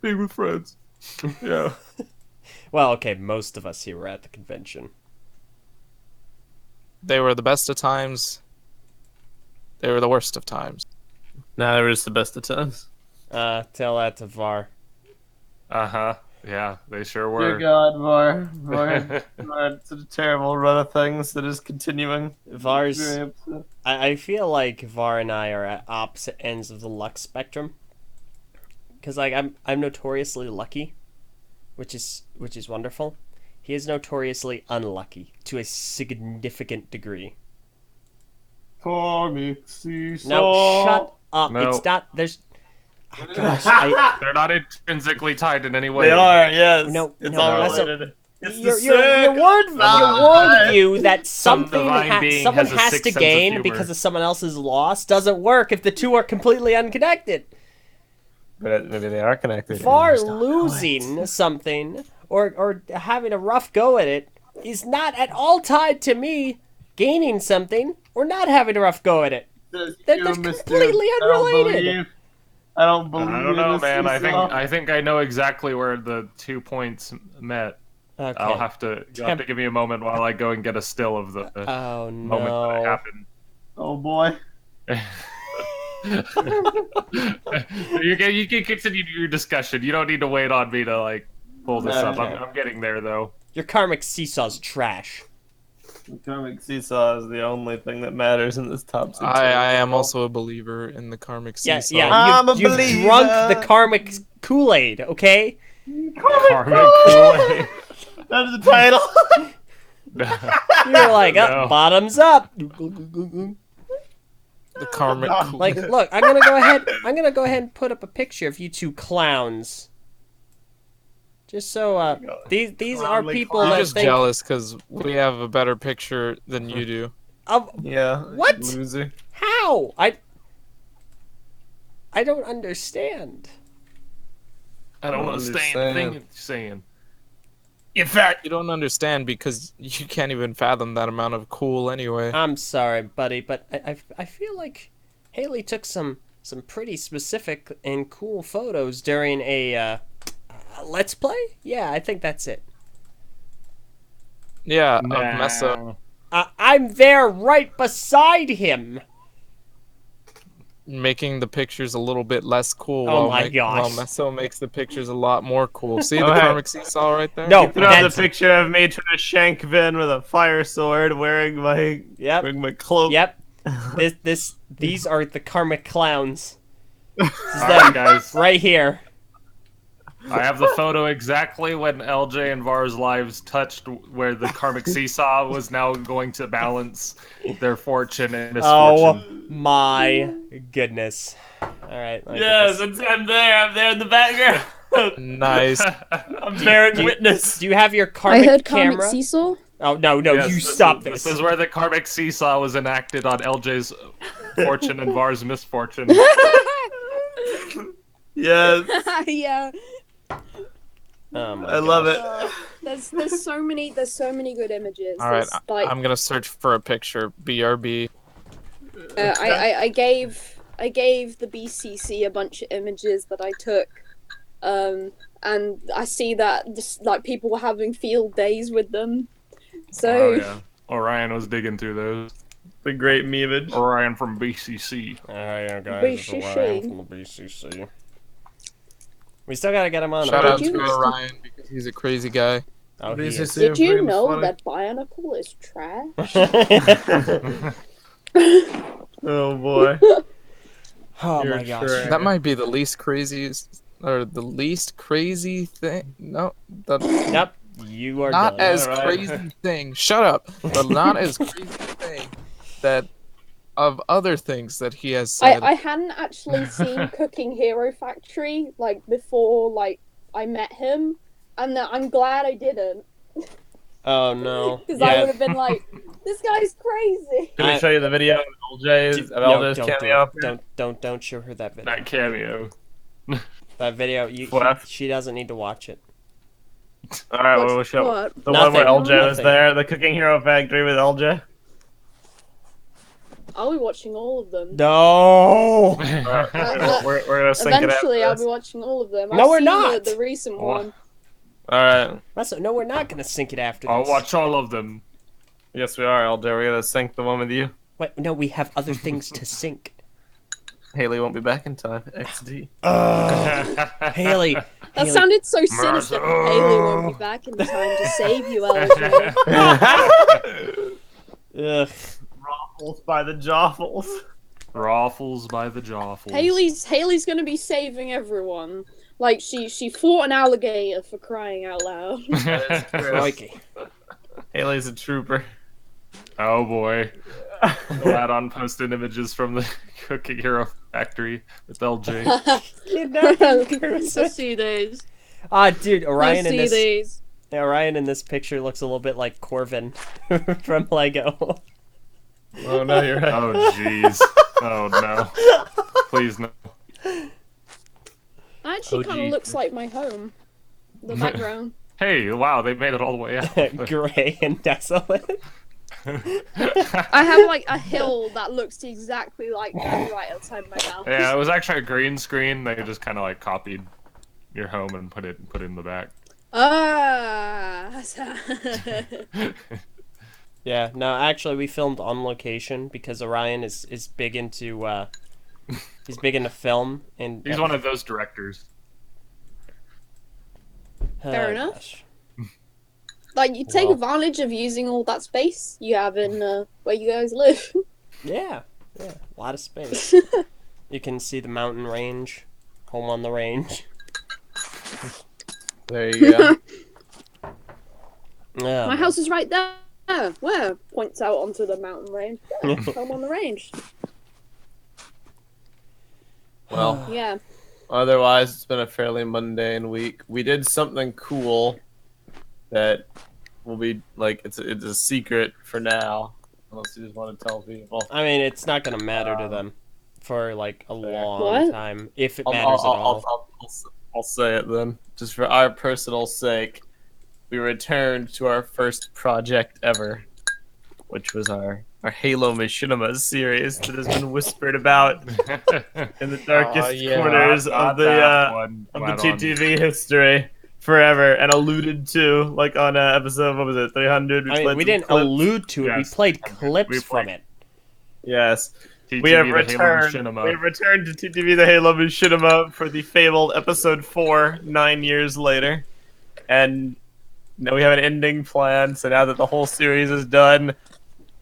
[SPEAKER 4] being with friends. Yeah.
[SPEAKER 2] Well, okay, most of us here were at the convention.
[SPEAKER 3] They were the best of times. They were the worst of times.
[SPEAKER 1] Nah, they were just the best of times.
[SPEAKER 2] Tell that to Var.
[SPEAKER 4] Uh-huh. Yeah, they sure
[SPEAKER 1] Dear
[SPEAKER 4] were.
[SPEAKER 1] God, Var. Var, it's a terrible run of things that is continuing.
[SPEAKER 2] Var's.
[SPEAKER 1] Very upset.
[SPEAKER 2] I feel like Var and I are at opposite ends of the luck spectrum. Cause like I'm notoriously lucky, which is wonderful. He is notoriously unlucky to a significant degree.
[SPEAKER 1] Comic Seesaw.
[SPEAKER 2] No, shut up.
[SPEAKER 4] No.
[SPEAKER 2] It's not. There's. Oh, gosh,
[SPEAKER 4] They're not intrinsically tied in any way.
[SPEAKER 1] They are, yes.
[SPEAKER 2] No,
[SPEAKER 1] it's
[SPEAKER 2] no,
[SPEAKER 1] all
[SPEAKER 2] that's a-
[SPEAKER 1] related. It's
[SPEAKER 2] your
[SPEAKER 1] the circle.
[SPEAKER 2] worldview that
[SPEAKER 4] Some
[SPEAKER 2] something
[SPEAKER 4] divine being
[SPEAKER 2] someone
[SPEAKER 4] has a
[SPEAKER 2] has
[SPEAKER 4] sixth
[SPEAKER 2] to
[SPEAKER 4] sense of
[SPEAKER 2] gain
[SPEAKER 4] humor.
[SPEAKER 2] because of someone else's loss doesn't work if the two are completely unconnected.
[SPEAKER 1] But maybe they are connected.
[SPEAKER 2] Far losing something or having a rough go at it is not at all tied to me gaining something or not having a rough go at it. They're completely unrelated.
[SPEAKER 1] I don't believe.
[SPEAKER 4] I don't know,
[SPEAKER 1] this
[SPEAKER 4] man.
[SPEAKER 1] Seesaw.
[SPEAKER 4] I think I know exactly where the 2 points met.
[SPEAKER 2] Okay.
[SPEAKER 4] You'll have to give me a moment while I go and get a still of the
[SPEAKER 2] Oh
[SPEAKER 4] moment that it
[SPEAKER 2] no.
[SPEAKER 4] happened.
[SPEAKER 1] Oh boy.
[SPEAKER 4] You can continue your discussion. You don't need to wait on me to like pull this up.
[SPEAKER 1] Okay.
[SPEAKER 4] I'm getting there though.
[SPEAKER 2] Your karmic seesaw's trash.
[SPEAKER 1] The comic Seesaw is the only thing that matters in this top six.
[SPEAKER 3] I am also a believer in the karmic
[SPEAKER 2] Yeah,
[SPEAKER 3] seesaw.
[SPEAKER 2] yeah.
[SPEAKER 1] I'm a
[SPEAKER 2] You've
[SPEAKER 1] believer.
[SPEAKER 2] drunk the karmic Kool-Aid, okay?
[SPEAKER 4] Karmic Kool-Aid.
[SPEAKER 1] That is the title.
[SPEAKER 2] You're like,
[SPEAKER 4] No.
[SPEAKER 2] bottoms up.
[SPEAKER 3] The karmic.
[SPEAKER 2] Like, look, I'm gonna go ahead and put up a picture of you two clowns. Just so these are
[SPEAKER 1] Clownly
[SPEAKER 2] people
[SPEAKER 3] I'm
[SPEAKER 2] that
[SPEAKER 3] just
[SPEAKER 2] think
[SPEAKER 3] jealous because we have a better picture than you do.
[SPEAKER 2] of
[SPEAKER 1] Yeah.
[SPEAKER 2] What?
[SPEAKER 1] Loser.
[SPEAKER 2] how I don't understand.
[SPEAKER 4] I don't
[SPEAKER 1] don't
[SPEAKER 4] understand the thing you're saying.
[SPEAKER 1] In fact,
[SPEAKER 3] You don't understand because you can't even fathom that amount of cool anyway.
[SPEAKER 2] I'm sorry, buddy, but I feel like Haley took some pretty specific and cool photos during a let's play. Yeah, I think that's it.
[SPEAKER 3] Yeah,
[SPEAKER 4] Nah.
[SPEAKER 3] of Meso
[SPEAKER 2] I'm there right beside him.
[SPEAKER 3] making the pictures a little bit less cool
[SPEAKER 2] Oh
[SPEAKER 3] while,
[SPEAKER 2] my
[SPEAKER 3] while
[SPEAKER 2] gosh.
[SPEAKER 3] Meso makes the pictures a lot more cool. See the
[SPEAKER 1] Okay.
[SPEAKER 3] karmic seesaw right there?
[SPEAKER 2] No,
[SPEAKER 1] Put out the
[SPEAKER 2] that's
[SPEAKER 1] picture of me trying to shank Vin with a fire sword, wearing my cloak.
[SPEAKER 2] Yep. These are the karmic clowns. This is
[SPEAKER 4] All right,
[SPEAKER 2] them
[SPEAKER 4] guys.
[SPEAKER 2] right here.
[SPEAKER 4] I have the photo exactly when LJ and Var's lives touched where the karmic seesaw was now going to balance their fortune and
[SPEAKER 2] Oh
[SPEAKER 4] misfortune.
[SPEAKER 2] my goodness. All right. let me get
[SPEAKER 1] Yes,
[SPEAKER 2] this.
[SPEAKER 1] I'm there. I'm there in the background.
[SPEAKER 3] Nice.
[SPEAKER 1] I'm bearing witness.
[SPEAKER 2] Do you have your
[SPEAKER 5] I
[SPEAKER 2] karmic
[SPEAKER 5] heard karmic
[SPEAKER 2] camera?
[SPEAKER 5] seesaw.
[SPEAKER 2] Oh no,
[SPEAKER 4] Yes,
[SPEAKER 2] you
[SPEAKER 4] this
[SPEAKER 2] stop
[SPEAKER 4] is,
[SPEAKER 2] this.
[SPEAKER 4] This is where the karmic seesaw was enacted on LJ's fortune and Var's misfortune.
[SPEAKER 1] Yes,
[SPEAKER 5] Yeah.
[SPEAKER 2] Oh my
[SPEAKER 1] I love
[SPEAKER 2] gosh.
[SPEAKER 1] it.
[SPEAKER 5] There's so many good images.
[SPEAKER 3] All right,
[SPEAKER 5] There's, like,
[SPEAKER 3] I'm gonna search for a picture. BRB.
[SPEAKER 5] I gave the BCC a bunch of images that I took, and I see that just, like, people were having field days with them. So
[SPEAKER 4] Oh yeah, Orion was digging through those.
[SPEAKER 1] The great memeage.
[SPEAKER 4] Orion from BCC.
[SPEAKER 2] Yeah, guys, it's
[SPEAKER 5] BCC.
[SPEAKER 2] Orion from the BCC. We still gotta get him on.
[SPEAKER 3] Shout
[SPEAKER 2] a
[SPEAKER 3] out
[SPEAKER 5] Did
[SPEAKER 3] to
[SPEAKER 5] you-
[SPEAKER 3] Orion because he's a crazy guy.
[SPEAKER 2] Oh, he is.
[SPEAKER 1] BCC.
[SPEAKER 5] did you
[SPEAKER 1] Freaking
[SPEAKER 5] know
[SPEAKER 1] funny.
[SPEAKER 5] that Bionicle is trash?
[SPEAKER 1] Oh boy.
[SPEAKER 2] Oh
[SPEAKER 1] You're
[SPEAKER 2] my gosh.
[SPEAKER 1] trash.
[SPEAKER 3] That might be the least craziest, or the least crazy thing. No, the
[SPEAKER 2] Yep. You are
[SPEAKER 3] not
[SPEAKER 2] done.
[SPEAKER 3] as
[SPEAKER 1] Alright.
[SPEAKER 3] crazy thing. Shut up. The not as crazy thing that of other things that he has said.
[SPEAKER 5] I hadn't actually seen Cooking Hero Factory, like, before, like, I met him, and I'm glad I didn't,
[SPEAKER 2] Oh no.
[SPEAKER 5] because I would have been like, this guy's crazy.
[SPEAKER 1] Can we show you the video of LJ's,
[SPEAKER 2] No,
[SPEAKER 1] LJ's
[SPEAKER 2] don't do
[SPEAKER 1] cameo?
[SPEAKER 2] it. Don't show her that video.
[SPEAKER 4] That cameo.
[SPEAKER 2] That video,
[SPEAKER 1] What?
[SPEAKER 2] she doesn't need to watch it.
[SPEAKER 1] All right,
[SPEAKER 5] What's-
[SPEAKER 1] we'll show
[SPEAKER 5] what?
[SPEAKER 1] the one where
[SPEAKER 2] Nothing.
[SPEAKER 1] LJ was
[SPEAKER 2] Nothing.
[SPEAKER 1] there, the Cooking Hero Factory with LJ.
[SPEAKER 5] I'll be watching all of them.
[SPEAKER 2] No.
[SPEAKER 1] We're gonna sync it
[SPEAKER 5] Eventually, I'll
[SPEAKER 1] after
[SPEAKER 5] be
[SPEAKER 1] this.
[SPEAKER 5] watching all of them.
[SPEAKER 2] No,
[SPEAKER 5] I've
[SPEAKER 2] we're
[SPEAKER 5] seen
[SPEAKER 2] not.
[SPEAKER 5] The recent
[SPEAKER 4] What?
[SPEAKER 5] one.
[SPEAKER 1] All right.
[SPEAKER 2] No, we're not gonna sync it after
[SPEAKER 4] I'll
[SPEAKER 2] this.
[SPEAKER 4] watch all of them.
[SPEAKER 1] Yes, we are, LJ. We're gonna sync the one with you.
[SPEAKER 2] Wait, no, we have other things to sync.
[SPEAKER 1] Haley won't be back in time. XD.
[SPEAKER 2] Haley.
[SPEAKER 5] That
[SPEAKER 2] Haley.
[SPEAKER 5] sounded so sinister.
[SPEAKER 4] Marzo.
[SPEAKER 5] Haley won't be back in time to save you, LJ.
[SPEAKER 2] Ugh.
[SPEAKER 1] Ruffles by the Joffles.
[SPEAKER 4] Raffles by the Joffles.
[SPEAKER 5] Haley's gonna be saving everyone. Like, she fought an alligator, for crying out loud.
[SPEAKER 2] Crikey.
[SPEAKER 1] Haley's a trooper.
[SPEAKER 4] Oh boy. Glad on posted images from the Cooking Hero Factory with LJ.
[SPEAKER 2] You know,
[SPEAKER 5] Let's see these.
[SPEAKER 2] Ah, dude,
[SPEAKER 5] Let's see these.
[SPEAKER 2] Orion in this picture looks a little bit like Corvin from Lego.
[SPEAKER 1] Oh no, you're right.
[SPEAKER 4] Oh jeez. Oh no. Please no.
[SPEAKER 5] Actually,
[SPEAKER 4] Oh,
[SPEAKER 5] kind of
[SPEAKER 4] gee.
[SPEAKER 5] looks like my home. The background.
[SPEAKER 4] Hey, wow, they made it all the way out.
[SPEAKER 2] Gray and desolate.
[SPEAKER 5] I have, like, a hill that looks exactly like that right outside my house.
[SPEAKER 4] Yeah, it was actually a green screen. They just kind of like copied your home and put it in the back.
[SPEAKER 5] Ah.
[SPEAKER 2] Yeah, no, actually, we filmed on location because Orion is big into he's big into film and
[SPEAKER 4] He's one of those directors.
[SPEAKER 5] Fair enough.
[SPEAKER 2] gosh.
[SPEAKER 5] Like, you take
[SPEAKER 2] Wow.
[SPEAKER 5] advantage of using all that space you have in where you guys live.
[SPEAKER 2] Yeah, a lot of space. You can see the mountain range, home on the range.
[SPEAKER 3] There you go.
[SPEAKER 2] Yeah.
[SPEAKER 5] My house is right there. Where? Points out onto the mountain range. Yeah, home on the range.
[SPEAKER 1] Well,
[SPEAKER 5] Yeah.
[SPEAKER 1] otherwise, it's been a fairly mundane week. We did something cool that will be like it's a secret for now, unless you just want to tell people.
[SPEAKER 2] I mean, it's not gonna matter to them for like a long
[SPEAKER 5] What?
[SPEAKER 2] time, if it matters at all.
[SPEAKER 1] I'll say it then, just for our personal sake. We returned to our first project ever, which was our Halo Machinima series that has been whispered about in the darkest
[SPEAKER 3] yeah.
[SPEAKER 1] corners
[SPEAKER 4] Not
[SPEAKER 1] of the
[SPEAKER 4] that one.
[SPEAKER 1] of the
[SPEAKER 4] Glad on.
[SPEAKER 1] TTV history forever and alluded to, like on episode, what was it, 300?
[SPEAKER 2] I mean,
[SPEAKER 1] played
[SPEAKER 2] we
[SPEAKER 1] some
[SPEAKER 2] didn't
[SPEAKER 1] clips.
[SPEAKER 2] allude to it. We
[SPEAKER 4] Yes.
[SPEAKER 2] played
[SPEAKER 4] We
[SPEAKER 2] clips from
[SPEAKER 4] played-
[SPEAKER 2] it.
[SPEAKER 1] Yes.
[SPEAKER 4] TTV,
[SPEAKER 1] We have
[SPEAKER 4] the Halo
[SPEAKER 1] returned.
[SPEAKER 4] Machinima.
[SPEAKER 1] We have returned to TTV the Halo Machinima for the fabled episode 4, 9 years later, and now we have an ending plan. So now that the whole series is done,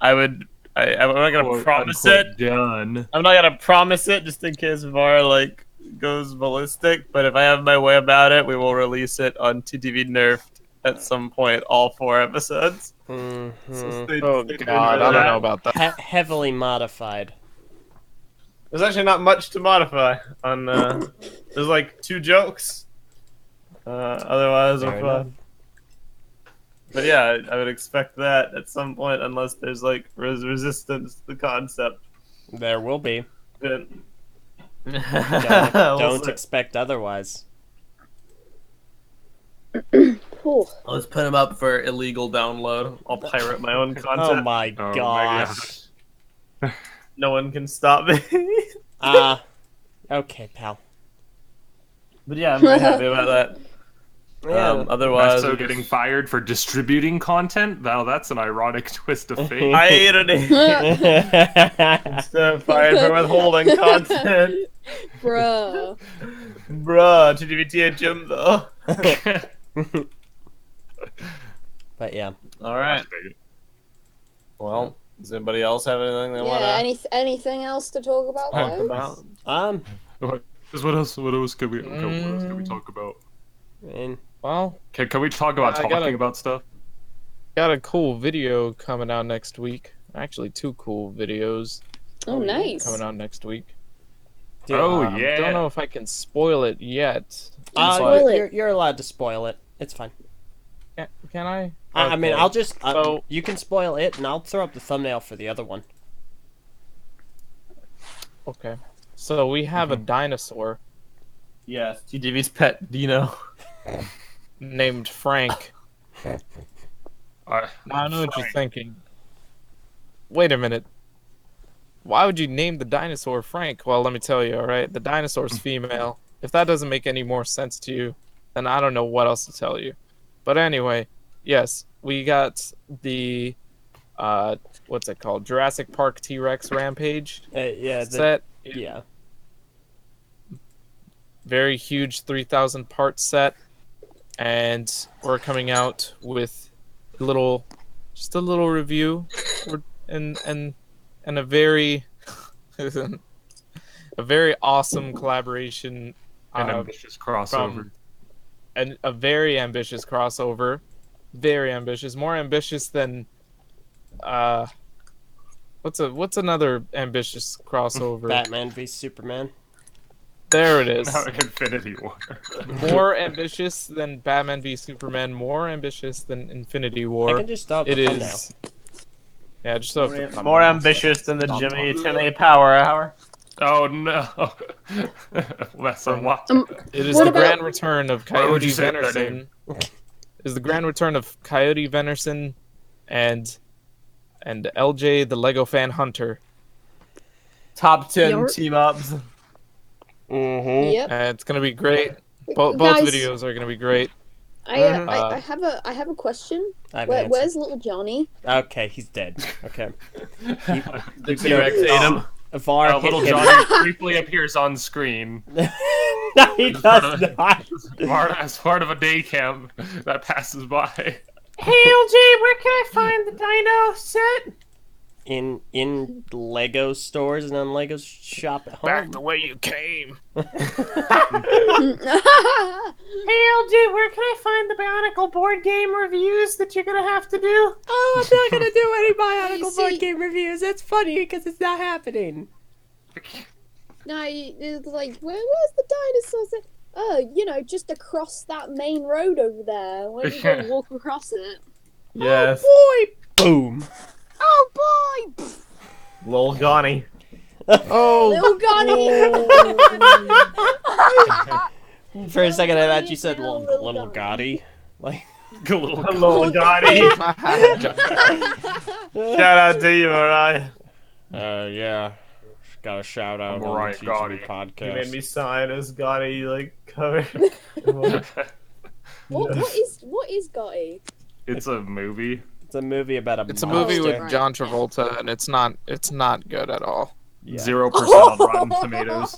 [SPEAKER 1] I'm not gonna
[SPEAKER 4] Quote,
[SPEAKER 1] promise
[SPEAKER 4] unquote,
[SPEAKER 1] it.
[SPEAKER 4] Done.
[SPEAKER 1] I'm not gonna promise it, just in case Var like goes ballistic. But if I have my way about it, we will release it on TTV Nerfed at some point, all 4 episodes. So
[SPEAKER 2] Mhm.
[SPEAKER 1] stay
[SPEAKER 3] Oh
[SPEAKER 1] tuned
[SPEAKER 3] God,
[SPEAKER 1] for
[SPEAKER 3] I don't
[SPEAKER 1] that.
[SPEAKER 3] know about that.
[SPEAKER 2] Heavily modified.
[SPEAKER 1] There's actually not much to modify on. There's like 2 jokes. Otherwise,
[SPEAKER 2] Fair
[SPEAKER 1] we're
[SPEAKER 2] enough.
[SPEAKER 1] fine. But yeah, I would expect that at some point, unless there's like resistance to the concept.
[SPEAKER 2] There will be.
[SPEAKER 1] But-
[SPEAKER 2] Don't
[SPEAKER 1] We'll see.
[SPEAKER 2] expect otherwise.
[SPEAKER 5] Cool.
[SPEAKER 1] Let's put him up for illegal download. I'll pirate my own
[SPEAKER 2] Oh
[SPEAKER 1] content.
[SPEAKER 2] my
[SPEAKER 4] Oh my
[SPEAKER 2] gosh.
[SPEAKER 1] No one can stop me.
[SPEAKER 2] Okay, pal.
[SPEAKER 1] But yeah, I'm very happy about that.
[SPEAKER 2] Yeah.
[SPEAKER 1] Otherwise,
[SPEAKER 4] So getting fired for distributing content? Now that's an ironic twist of fate.
[SPEAKER 1] I hate it. Instead of fired for withholding content.
[SPEAKER 5] Bruh.
[SPEAKER 1] Bruh, TTVTA Jim though.
[SPEAKER 2] But yeah.
[SPEAKER 1] Alright. Well, does anybody else have anything they want
[SPEAKER 5] Yeah,
[SPEAKER 1] to
[SPEAKER 5] anything else to talk about?
[SPEAKER 1] talk
[SPEAKER 5] guys?
[SPEAKER 1] about?
[SPEAKER 4] What else can we talk about?
[SPEAKER 2] And
[SPEAKER 3] Well,
[SPEAKER 4] Can we talk about
[SPEAKER 3] I
[SPEAKER 4] talking
[SPEAKER 3] gotta-
[SPEAKER 4] about stuff?
[SPEAKER 3] got a cool video coming out next week. Actually, 2 cool videos
[SPEAKER 5] Oh, nice.
[SPEAKER 3] coming out next week.
[SPEAKER 2] dude,
[SPEAKER 4] Oh,
[SPEAKER 3] Don't
[SPEAKER 4] yeah.
[SPEAKER 3] know if I can spoil it yet.
[SPEAKER 5] Spoil it.
[SPEAKER 2] you're allowed to spoil it. It's fine.
[SPEAKER 3] Can I?
[SPEAKER 2] I mean,
[SPEAKER 3] Okay.
[SPEAKER 2] I'll just
[SPEAKER 3] So-
[SPEAKER 2] you can spoil it, and I'll throw up the thumbnail for the other one.
[SPEAKER 3] Okay. So we have a dinosaur
[SPEAKER 1] Yes, TTV's pet Dino.
[SPEAKER 3] named Frank. Now, I know what you're thinking. Wait a minute. Why would you name the dinosaur Frank? Well, let me tell you, alright? The dinosaur's female. If that doesn't make any more sense to you, then I don't know what else to tell you. But anyway, yes, we got the, what's it called? Jurassic Park T-Rex Rampage
[SPEAKER 2] Yeah.
[SPEAKER 3] set.
[SPEAKER 2] Yeah.
[SPEAKER 3] Very huge 3,000 part set. And we're coming out with just a little review and a very a very awesome collaboration
[SPEAKER 4] An ambitious crossover.
[SPEAKER 3] from a very ambitious crossover, very ambitious, more ambitious than what's another ambitious crossover?
[SPEAKER 2] Batman v Superman.
[SPEAKER 3] There it is.
[SPEAKER 4] Now Infinity War.
[SPEAKER 3] More ambitious than Batman v Superman, more ambitious than Infinity
[SPEAKER 2] I
[SPEAKER 3] War.
[SPEAKER 2] can just stop
[SPEAKER 3] It
[SPEAKER 2] the thumbnail.
[SPEAKER 3] is. Yeah, just so if
[SPEAKER 1] More ambitious than the Jimmy 10A Power Hour.
[SPEAKER 4] Oh no. That's a lot.
[SPEAKER 3] It is
[SPEAKER 5] What
[SPEAKER 3] the
[SPEAKER 5] about-
[SPEAKER 3] grand return of
[SPEAKER 4] Why would
[SPEAKER 3] Coyote
[SPEAKER 4] you say that
[SPEAKER 3] Venison. Is the grand return of Coyote Venison and LJ the Lego Fan Hunter.
[SPEAKER 1] Top 10
[SPEAKER 5] Your-
[SPEAKER 1] team ups.
[SPEAKER 2] Mm-hmm.
[SPEAKER 5] Yep.
[SPEAKER 3] It's gonna be great. Both
[SPEAKER 5] Guys,
[SPEAKER 3] videos are gonna be great.
[SPEAKER 5] I have a question. Where's little Johnny?
[SPEAKER 2] Okay, he's dead. Okay.
[SPEAKER 1] The T-Rex ate him.
[SPEAKER 2] Var hit
[SPEAKER 4] Little
[SPEAKER 2] him.
[SPEAKER 4] Johnny briefly appears on screen.
[SPEAKER 2] No, he does not.
[SPEAKER 4] As part of a day camp that passes by.
[SPEAKER 1] Hey LJ, where can I find the dino set?
[SPEAKER 2] In Lego stores and on Lego shop at home.
[SPEAKER 3] Back the way you came.
[SPEAKER 1] Hey LJ, where can I find the Bionicle board game reviews that you're gonna have to do?
[SPEAKER 2] Oh, I'm not gonna do any Bionicle
[SPEAKER 5] see-
[SPEAKER 2] board game reviews. That's funny because it's not happening.
[SPEAKER 5] No, it's like where's the dinosaurs? Oh, just across that main road over there. Why don't you go walk across it?
[SPEAKER 1] Yes.
[SPEAKER 2] Boy, boom.
[SPEAKER 5] Oh boy!
[SPEAKER 1] Lil Gonny.
[SPEAKER 3] Oh,
[SPEAKER 5] Little Gonny!
[SPEAKER 2] For a second, I thought you said
[SPEAKER 5] Little
[SPEAKER 2] little Gotti. Like,
[SPEAKER 1] Lil Gonny. Shout out to you, Mariah.
[SPEAKER 2] yeah. Got a shout out
[SPEAKER 4] I'm
[SPEAKER 2] on
[SPEAKER 4] Mariah
[SPEAKER 2] the TTV
[SPEAKER 4] Gotti.
[SPEAKER 1] You made
[SPEAKER 2] podcast.
[SPEAKER 1] me sign as Gotti, like, cover.
[SPEAKER 5] What is Gotti?
[SPEAKER 4] It's a movie.
[SPEAKER 2] It's a movie about a
[SPEAKER 3] It's a
[SPEAKER 2] monster.
[SPEAKER 3] movie with
[SPEAKER 5] right.
[SPEAKER 3] John Travolta, and it's not good at all.
[SPEAKER 2] Yeah.
[SPEAKER 4] 0% on Rotten Tomatoes.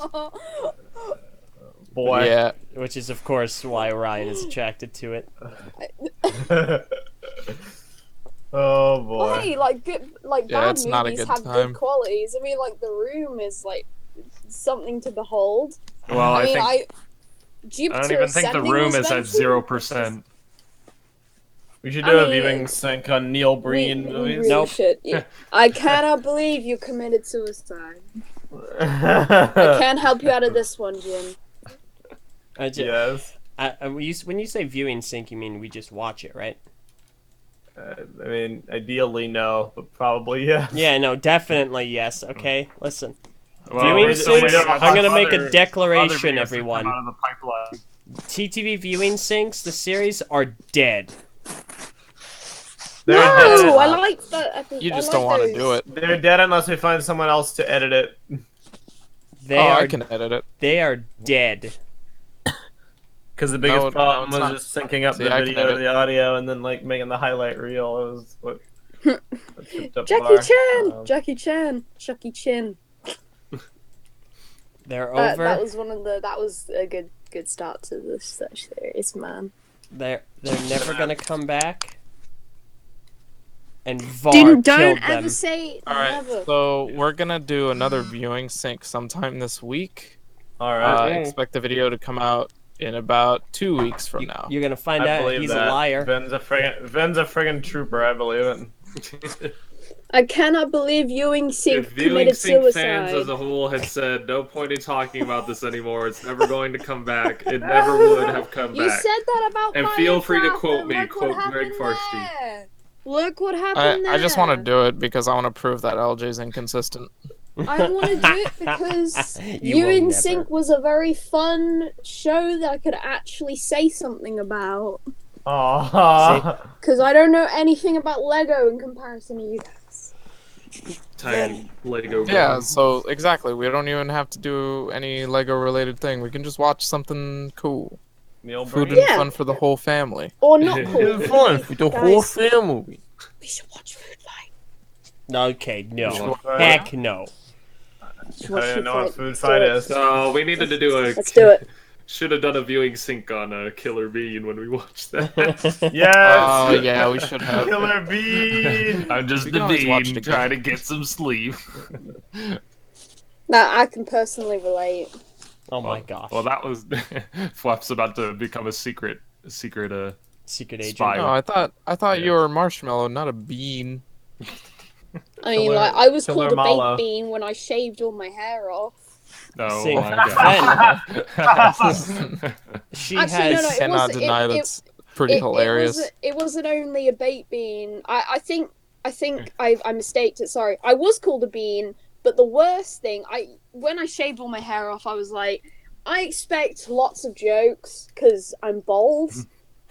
[SPEAKER 1] Boy.
[SPEAKER 3] Yeah,
[SPEAKER 2] Which is, of course, why Ryan is attracted to it.
[SPEAKER 1] Oh boy.
[SPEAKER 5] Hey, like good, like
[SPEAKER 3] Yeah,
[SPEAKER 5] bad
[SPEAKER 3] it's not a
[SPEAKER 5] movies
[SPEAKER 3] good
[SPEAKER 5] have
[SPEAKER 3] time.
[SPEAKER 5] good qualities. I mean, like The Room is like something to behold.
[SPEAKER 4] Well,
[SPEAKER 5] I mean,
[SPEAKER 4] I
[SPEAKER 5] Jupiter
[SPEAKER 4] don't even think The
[SPEAKER 5] Ascending
[SPEAKER 4] Room
[SPEAKER 5] was
[SPEAKER 4] is at
[SPEAKER 5] mentioned.
[SPEAKER 4] 0%.
[SPEAKER 1] We should
[SPEAKER 5] I
[SPEAKER 1] do a
[SPEAKER 5] mean,
[SPEAKER 1] viewing sync on Neil
[SPEAKER 5] We
[SPEAKER 1] Breen movies.
[SPEAKER 5] really
[SPEAKER 2] Nope.
[SPEAKER 5] should. I cannot believe you committed suicide. I
[SPEAKER 1] yes.
[SPEAKER 5] can't help you out of this one, Jim.
[SPEAKER 2] When you say viewing sync, you mean we just watch it, right?
[SPEAKER 1] I mean, ideally no, but probably yes.
[SPEAKER 2] Yeah, no, definitely yes. Okay, listen.
[SPEAKER 4] Well,
[SPEAKER 2] Viewing
[SPEAKER 4] we're still
[SPEAKER 2] syncs,
[SPEAKER 4] waiting on
[SPEAKER 2] I'm gonna
[SPEAKER 4] other-
[SPEAKER 2] make a
[SPEAKER 4] other
[SPEAKER 2] declaration,
[SPEAKER 4] videos to come
[SPEAKER 2] everyone.
[SPEAKER 4] out of the pipeline.
[SPEAKER 2] TTV viewing syncs, the series, are dead.
[SPEAKER 1] They're
[SPEAKER 5] No,
[SPEAKER 1] dead.
[SPEAKER 5] I like that. I think
[SPEAKER 3] you
[SPEAKER 5] I
[SPEAKER 3] just
[SPEAKER 5] like
[SPEAKER 3] don't want to
[SPEAKER 5] those.
[SPEAKER 3] do it.
[SPEAKER 1] They're dead unless we find someone else to edit it.
[SPEAKER 2] They
[SPEAKER 3] Oh,
[SPEAKER 2] are
[SPEAKER 3] I can edit it.
[SPEAKER 2] they are dead.
[SPEAKER 1] Because the biggest
[SPEAKER 3] No,
[SPEAKER 1] problem
[SPEAKER 3] it's
[SPEAKER 1] was
[SPEAKER 3] not.
[SPEAKER 1] just syncing up
[SPEAKER 3] See,
[SPEAKER 1] the
[SPEAKER 3] I can
[SPEAKER 1] video to
[SPEAKER 3] edit.
[SPEAKER 1] the audio and then like making the highlight reel. It was what tripped up
[SPEAKER 5] Jackie
[SPEAKER 1] bar.
[SPEAKER 5] Chan, Jackie Chan, Chucky Chin.
[SPEAKER 2] They're
[SPEAKER 5] That
[SPEAKER 2] over.
[SPEAKER 5] that was a good start to this series, man.
[SPEAKER 2] They're never gonna come back. And VAR
[SPEAKER 5] Don't
[SPEAKER 2] killed
[SPEAKER 5] ever
[SPEAKER 2] them.
[SPEAKER 5] say
[SPEAKER 3] All right,
[SPEAKER 5] never.
[SPEAKER 3] so we're gonna do another viewing sync sometime this week.
[SPEAKER 1] All right.
[SPEAKER 3] Expect the video to come out in about 2 weeks from now.
[SPEAKER 2] You're gonna find
[SPEAKER 1] I
[SPEAKER 2] out
[SPEAKER 1] believe
[SPEAKER 2] he's
[SPEAKER 1] that.
[SPEAKER 2] a liar.
[SPEAKER 1] Ven's a friggin' trooper. I believe it.
[SPEAKER 5] I cannot believe Viewing Sync
[SPEAKER 4] If Viewing
[SPEAKER 5] committed
[SPEAKER 4] Sync
[SPEAKER 5] suicide.
[SPEAKER 4] fans as a whole had said, no point in talking about this anymore, it's never going to come back, it never would have come
[SPEAKER 5] You
[SPEAKER 4] back.
[SPEAKER 5] said that about
[SPEAKER 4] And feel free to
[SPEAKER 5] Minecraft,
[SPEAKER 4] quote
[SPEAKER 5] and
[SPEAKER 4] me,
[SPEAKER 5] look what
[SPEAKER 4] quote Greg
[SPEAKER 5] happened
[SPEAKER 4] Farsty.
[SPEAKER 5] there. Look what happened there.
[SPEAKER 3] I just want to do it because I want to prove that LJ's inconsistent.
[SPEAKER 5] I want to do it because
[SPEAKER 2] You will
[SPEAKER 5] Viewing
[SPEAKER 2] never.
[SPEAKER 5] Sync was a very fun show that I could actually say something about.
[SPEAKER 1] Aww.
[SPEAKER 5] Because I don't know anything about Lego in comparison to you guys.
[SPEAKER 4] Tiny Lego
[SPEAKER 3] Yeah,
[SPEAKER 4] gun.
[SPEAKER 3] so exactly. We don't even have to do any Lego related thing. We can just watch something cool.
[SPEAKER 1] Neil
[SPEAKER 3] Food
[SPEAKER 1] Breen.
[SPEAKER 3] and
[SPEAKER 5] Yeah.
[SPEAKER 3] fun for the whole family.
[SPEAKER 5] Or not cool.
[SPEAKER 1] It's fun for the whole
[SPEAKER 5] Guys.
[SPEAKER 1] family.
[SPEAKER 5] We should watch Food Fight.
[SPEAKER 2] Okay, no.
[SPEAKER 1] Food Fight?
[SPEAKER 2] Heck no.
[SPEAKER 1] I don't even know what food
[SPEAKER 5] Let's
[SPEAKER 1] fight
[SPEAKER 5] do it.
[SPEAKER 1] is.
[SPEAKER 4] So we needed to do a.
[SPEAKER 5] Let's do it.
[SPEAKER 4] Should have done a viewing sync on Killer Bean when we watched that.
[SPEAKER 1] Yes.
[SPEAKER 3] Oh yeah, we should have.
[SPEAKER 1] Killer Bean.
[SPEAKER 4] I'm just
[SPEAKER 3] We
[SPEAKER 4] the
[SPEAKER 3] can always watch
[SPEAKER 4] bean
[SPEAKER 3] it again.
[SPEAKER 4] trying to get some sleep.
[SPEAKER 5] Now I can personally relate.
[SPEAKER 2] Oh my gosh.
[SPEAKER 4] Well, that was Fluff's about to become a secret.
[SPEAKER 2] Secret agent.
[SPEAKER 4] spy.
[SPEAKER 3] Oh, I thought
[SPEAKER 4] Yeah.
[SPEAKER 3] you were a marshmallow, not a bean.
[SPEAKER 5] I mean,
[SPEAKER 1] Killer-
[SPEAKER 5] like I was
[SPEAKER 1] Killer
[SPEAKER 5] called a
[SPEAKER 1] Mallow.
[SPEAKER 5] baked bean when I shaved all my hair off.
[SPEAKER 4] Oh
[SPEAKER 2] See,
[SPEAKER 4] my god.
[SPEAKER 2] She
[SPEAKER 5] Actually, no,
[SPEAKER 2] has.
[SPEAKER 5] no, it
[SPEAKER 3] Cannot
[SPEAKER 5] was-
[SPEAKER 3] deny
[SPEAKER 5] it-
[SPEAKER 3] that's pretty hilarious.
[SPEAKER 5] It wasn't only a baked bean. I think I mistaked it. Sorry, I was called a bean. But the worst thing, when I shaved all my hair off, I was like, I expect lots of jokes because I'm bald.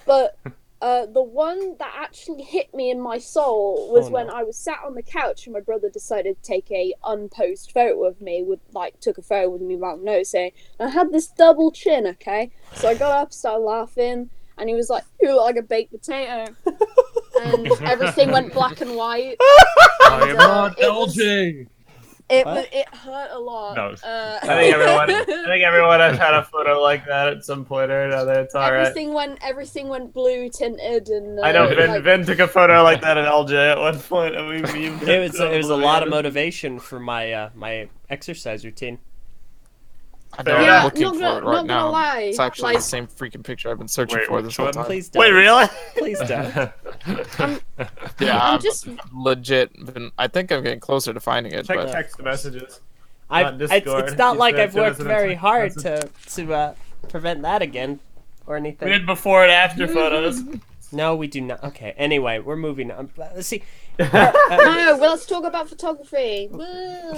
[SPEAKER 5] But the one that actually hit me in my soul was
[SPEAKER 2] Oh, no.
[SPEAKER 5] when I was sat on the couch and my brother decided to take a unposed photo of me. Took a photo with me without noticing. I had this double chin, okay? So I got up, started laughing, and he was like, "You look like a baked potato," and everything went black and white.
[SPEAKER 4] I am not
[SPEAKER 5] it was-
[SPEAKER 4] LJ.
[SPEAKER 5] It hurt a lot.
[SPEAKER 4] No.
[SPEAKER 5] Uh,
[SPEAKER 1] I think everyone has had a photo like that at some point or another. It's all right.
[SPEAKER 5] everything went blue tinted and.
[SPEAKER 1] I know
[SPEAKER 5] like-
[SPEAKER 1] Vin took a photo like that at LJ at one point, and we memed
[SPEAKER 2] It was a lot of
[SPEAKER 1] motivation.
[SPEAKER 2] motivation for my my exercise routine.
[SPEAKER 3] I
[SPEAKER 1] Fair
[SPEAKER 3] know,
[SPEAKER 1] enough.
[SPEAKER 3] I'm looking
[SPEAKER 5] not
[SPEAKER 3] for
[SPEAKER 5] gonna-
[SPEAKER 3] it right
[SPEAKER 5] not gonna
[SPEAKER 3] now.
[SPEAKER 5] lie,
[SPEAKER 3] It's actually
[SPEAKER 5] like-
[SPEAKER 3] the same freaking picture I've been searching
[SPEAKER 4] Wait,
[SPEAKER 3] for this
[SPEAKER 4] which
[SPEAKER 3] whole
[SPEAKER 4] one?
[SPEAKER 3] time.
[SPEAKER 2] Please don't.
[SPEAKER 1] Wait, really?
[SPEAKER 2] Please don't.
[SPEAKER 3] Yeah,
[SPEAKER 5] I'm
[SPEAKER 3] I'm
[SPEAKER 5] just
[SPEAKER 3] legit. I think I'm getting closer to finding it,
[SPEAKER 1] Check
[SPEAKER 3] but
[SPEAKER 1] text messages.
[SPEAKER 2] It's
[SPEAKER 1] Discord.
[SPEAKER 2] not
[SPEAKER 1] You
[SPEAKER 2] like
[SPEAKER 1] said
[SPEAKER 2] I've worked
[SPEAKER 1] to us in
[SPEAKER 2] very
[SPEAKER 1] a
[SPEAKER 2] hard
[SPEAKER 1] text
[SPEAKER 2] to prevent that again or
[SPEAKER 1] We
[SPEAKER 2] anything.
[SPEAKER 1] did before and after photos.
[SPEAKER 2] No, we do not. Okay. Anyway, we're moving on. Let's see.
[SPEAKER 5] no. Well, let's talk about photography.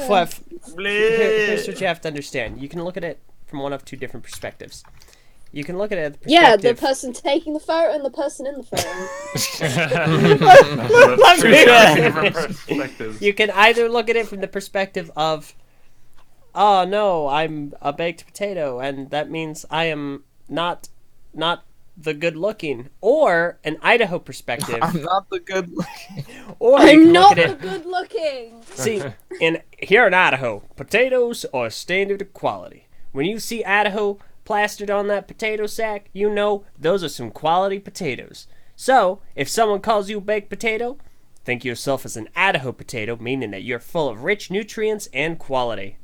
[SPEAKER 2] Fluff, here's
[SPEAKER 1] Please.
[SPEAKER 2] what you have to understand. You can look at it from one of two different perspectives. You can look at it.
[SPEAKER 5] Yeah, the person taking the photo and the person in the photo.
[SPEAKER 2] You can either look at it from the perspective of, oh no, I'm a baked potato, and that means I am not the good looking, or an Idaho perspective,
[SPEAKER 3] I'm not the good looking.
[SPEAKER 2] or you
[SPEAKER 5] I'm
[SPEAKER 2] can
[SPEAKER 5] not
[SPEAKER 2] look
[SPEAKER 5] the
[SPEAKER 2] at it.
[SPEAKER 5] good looking.
[SPEAKER 2] See, here in Idaho, potatoes are standard quality. When you see Idaho plastered on that potato sack, you know those are some quality potatoes. So, if someone calls you a baked potato, think of yourself as an Idaho potato, meaning that you're full of rich nutrients and quality.